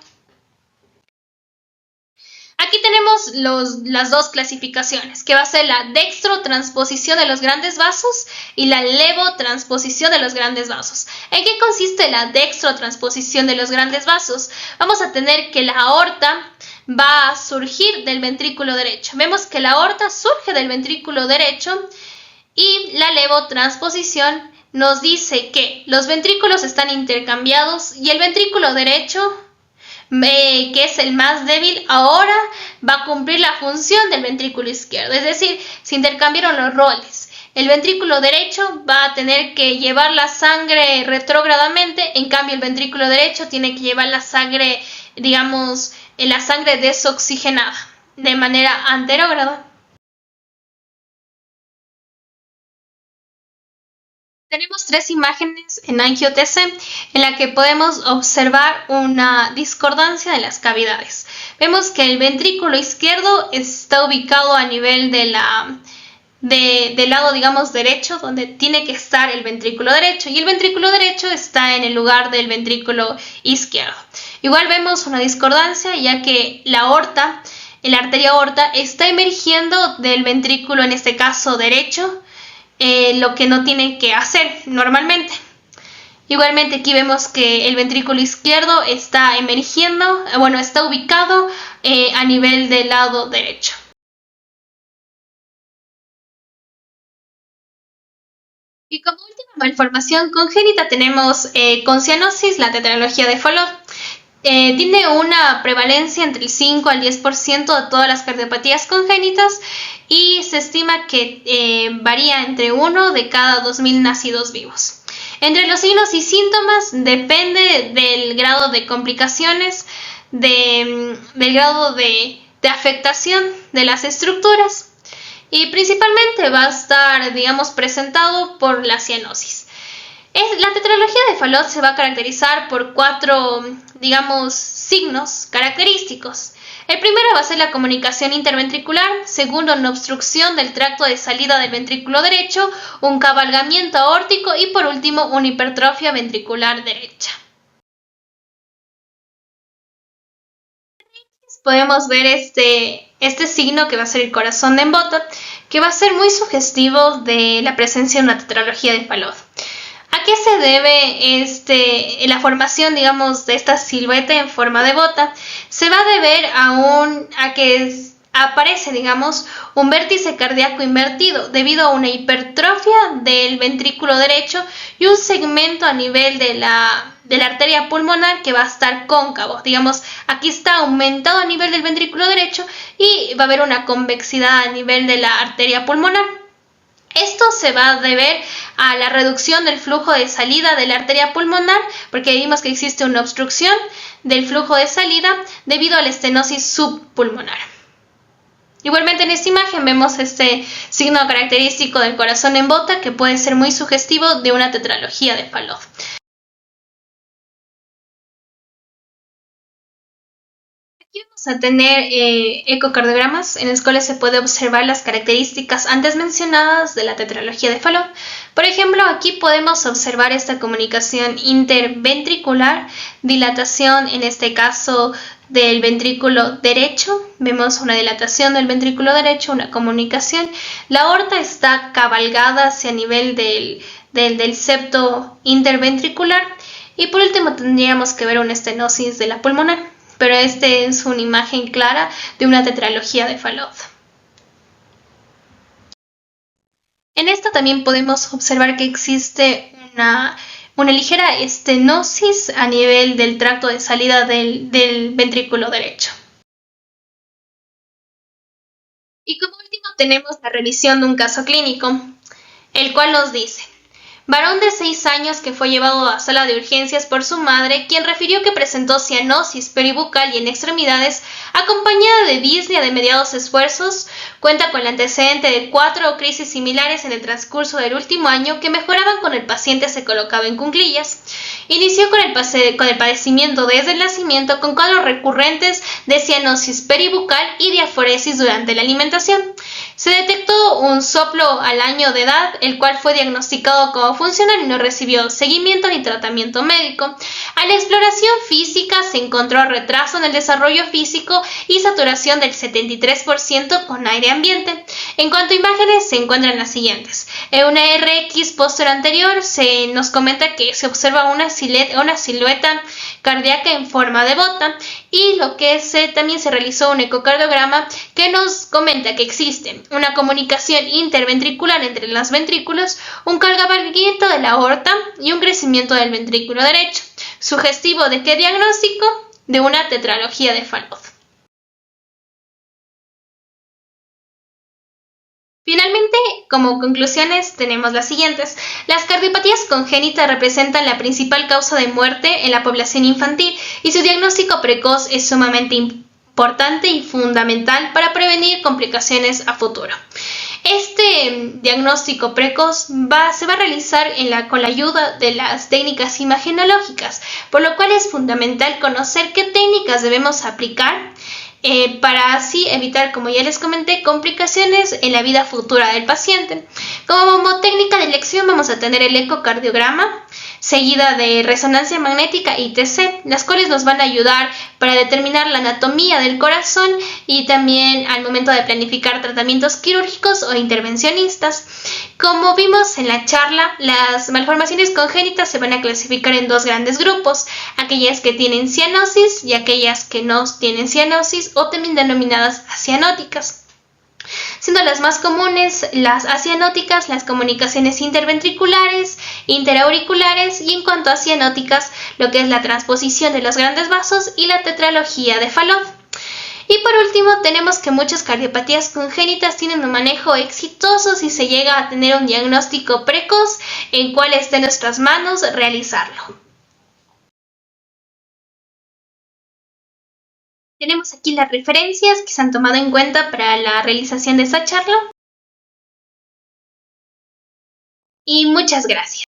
Aquí tenemos las dos clasificaciones, que va a ser la dextrotransposición de los grandes vasos y la levotransposición de los grandes vasos. ¿En qué consiste la dextrotransposición de los grandes vasos? Vamos a tener que la aorta va a surgir del ventrículo derecho. Vemos que la aorta surge del ventrículo derecho y la levotransposición nos dice que los ventrículos están intercambiados y el ventrículo derecho, que es el más débil, ahora va a cumplir la función del ventrículo izquierdo. Es decir, se intercambiaron los roles. El ventrículo derecho va a tener que llevar la sangre retrógradamente, en cambio el ventrículo derecho tiene que llevar la sangre, digamos, la sangre desoxigenada de manera anterógrada. Tenemos tres imágenes en angio-TC en la que podemos observar una discordancia de las cavidades. Vemos que el ventrículo izquierdo está ubicado a nivel del lado, digamos, derecho, donde tiene que estar el ventrículo derecho, y el ventrículo derecho está en el lugar del ventrículo izquierdo. Igual vemos una discordancia, ya que la aorta, la arteria aorta, está emergiendo del ventrículo, en este caso derecho, lo que no tiene que hacer normalmente. Igualmente aquí vemos que el ventrículo izquierdo está emergiendo, está ubicado a nivel del lado derecho. Y como última malformación congénita tenemos con cianosis la tetralogía de Fallot. Tiene una prevalencia entre el 5 al 10% de todas las cardiopatías congénitas y se estima que varía entre 1 de cada 2000 nacidos vivos. Entre los signos y síntomas depende del grado de complicaciones, del grado de afectación de las estructuras, y principalmente va a estar, digamos, presentado por la cianosis. La tetralogía de Fallot se va a caracterizar por 4, digamos, signos característicos. El primero va a ser la comunicación interventricular, segundo, una obstrucción del tracto de salida del ventrículo derecho, un cabalgamiento aórtico y por último, una hipertrofia ventricular derecha. Podemos ver este signo que va a ser el corazón de Emboto, que va a ser muy sugestivo de la presencia de una tetralogía de Fallot. ¿A qué se debe la formación, digamos, de esta silueta en forma de bota? Se va a deber a que aparece, digamos, un vértice cardíaco invertido debido a una hipertrofia del ventrículo derecho y un segmento a nivel de la arteria pulmonar que va a estar cóncavo. Digamos, aquí está aumentado a nivel del ventrículo derecho y va a haber una convexidad a nivel de la arteria pulmonar. Esto se va a deber a la reducción del flujo de salida de la arteria pulmonar, porque vimos que existe una obstrucción del flujo de salida debido a la estenosis subpulmonar. Igualmente en esta imagen vemos este signo característico del corazón en bota que puede ser muy sugestivo de una tetralogía de Fallot. Aquí vamos a tener ecocardiogramas en los cuales se puede observar las características antes mencionadas de la tetralogía de Fallot. Por ejemplo, aquí podemos observar esta comunicación interventricular, dilatación en este caso del ventrículo derecho. Vemos una dilatación del ventrículo derecho, una comunicación. La aorta está cabalgada hacia nivel del septo interventricular. Y por último tendríamos que ver una estenosis de la pulmonar. Pero es una imagen clara de una tetralogía de Fallot. En esta también podemos observar que existe una ligera estenosis a nivel del tracto de salida del ventrículo derecho. Y como último tenemos la revisión de un caso clínico, el cual nos dice: varón de 6 años que fue llevado a sala de urgencias por su madre, quien refirió que presentó cianosis peribucal y en extremidades, acompañada de disnea de mediados esfuerzos. Cuenta con el antecedente de 4 crisis similares en el transcurso del último año que mejoraban cuando el paciente se colocaba en cuclillas. Inició con el padecimiento desde el nacimiento con cuadros recurrentes de cianosis peribucal y diaforesis durante la alimentación. Se detectó un soplo al año de edad, el cual fue diagnosticado como funcional y no recibió seguimiento ni tratamiento médico. A la exploración física se encontró retraso en el desarrollo físico y saturación del 73% con aire ambiente. En cuanto a imágenes, se encuentran las siguientes. En una RX póster anterior se nos comenta que se observa una silueta cardíaca en forma de bota, y también se realizó un ecocardiograma que nos comenta que existe una comunicación interventricular entre los ventrículos, un cargamiento de la aorta y un crecimiento del ventrículo derecho, sugestivo de que diagnóstico de una tetralogía de Fallot. Finalmente, como conclusiones, tenemos las siguientes. Las cardiopatías congénitas representan la principal causa de muerte en la población infantil y su diagnóstico precoz es sumamente importante y fundamental para prevenir complicaciones a futuro. Este diagnóstico precoz se va a realizar con la ayuda de las técnicas imagenológicas, por lo cual es fundamental conocer qué técnicas debemos aplicar para así evitar, como ya les comenté, complicaciones en la vida futura del paciente. Como técnica de elección vamos a tener el ecocardiograma, seguida de resonancia magnética y TC, las cuales nos van a ayudar para determinar la anatomía del corazón y también al momento de planificar tratamientos quirúrgicos o intervencionistas. Como vimos en la charla, las malformaciones congénitas se van a clasificar en 2 grandes grupos, aquellas que tienen cianosis y aquellas que no tienen cianosis o también denominadas acianóticas. Siendo las más comunes las acianóticas, las comunicaciones interventriculares, interauriculares y en cuanto a cianóticas, lo que es la transposición de los grandes vasos y la tetralogía de Fallot. Y por último, tenemos que muchas cardiopatías congénitas tienen un manejo exitoso si se llega a tener un diagnóstico precoz, en cual esté en nuestras manos realizarlo. Tenemos aquí las referencias que se han tomado en cuenta para la realización de esta charla. Y muchas gracias.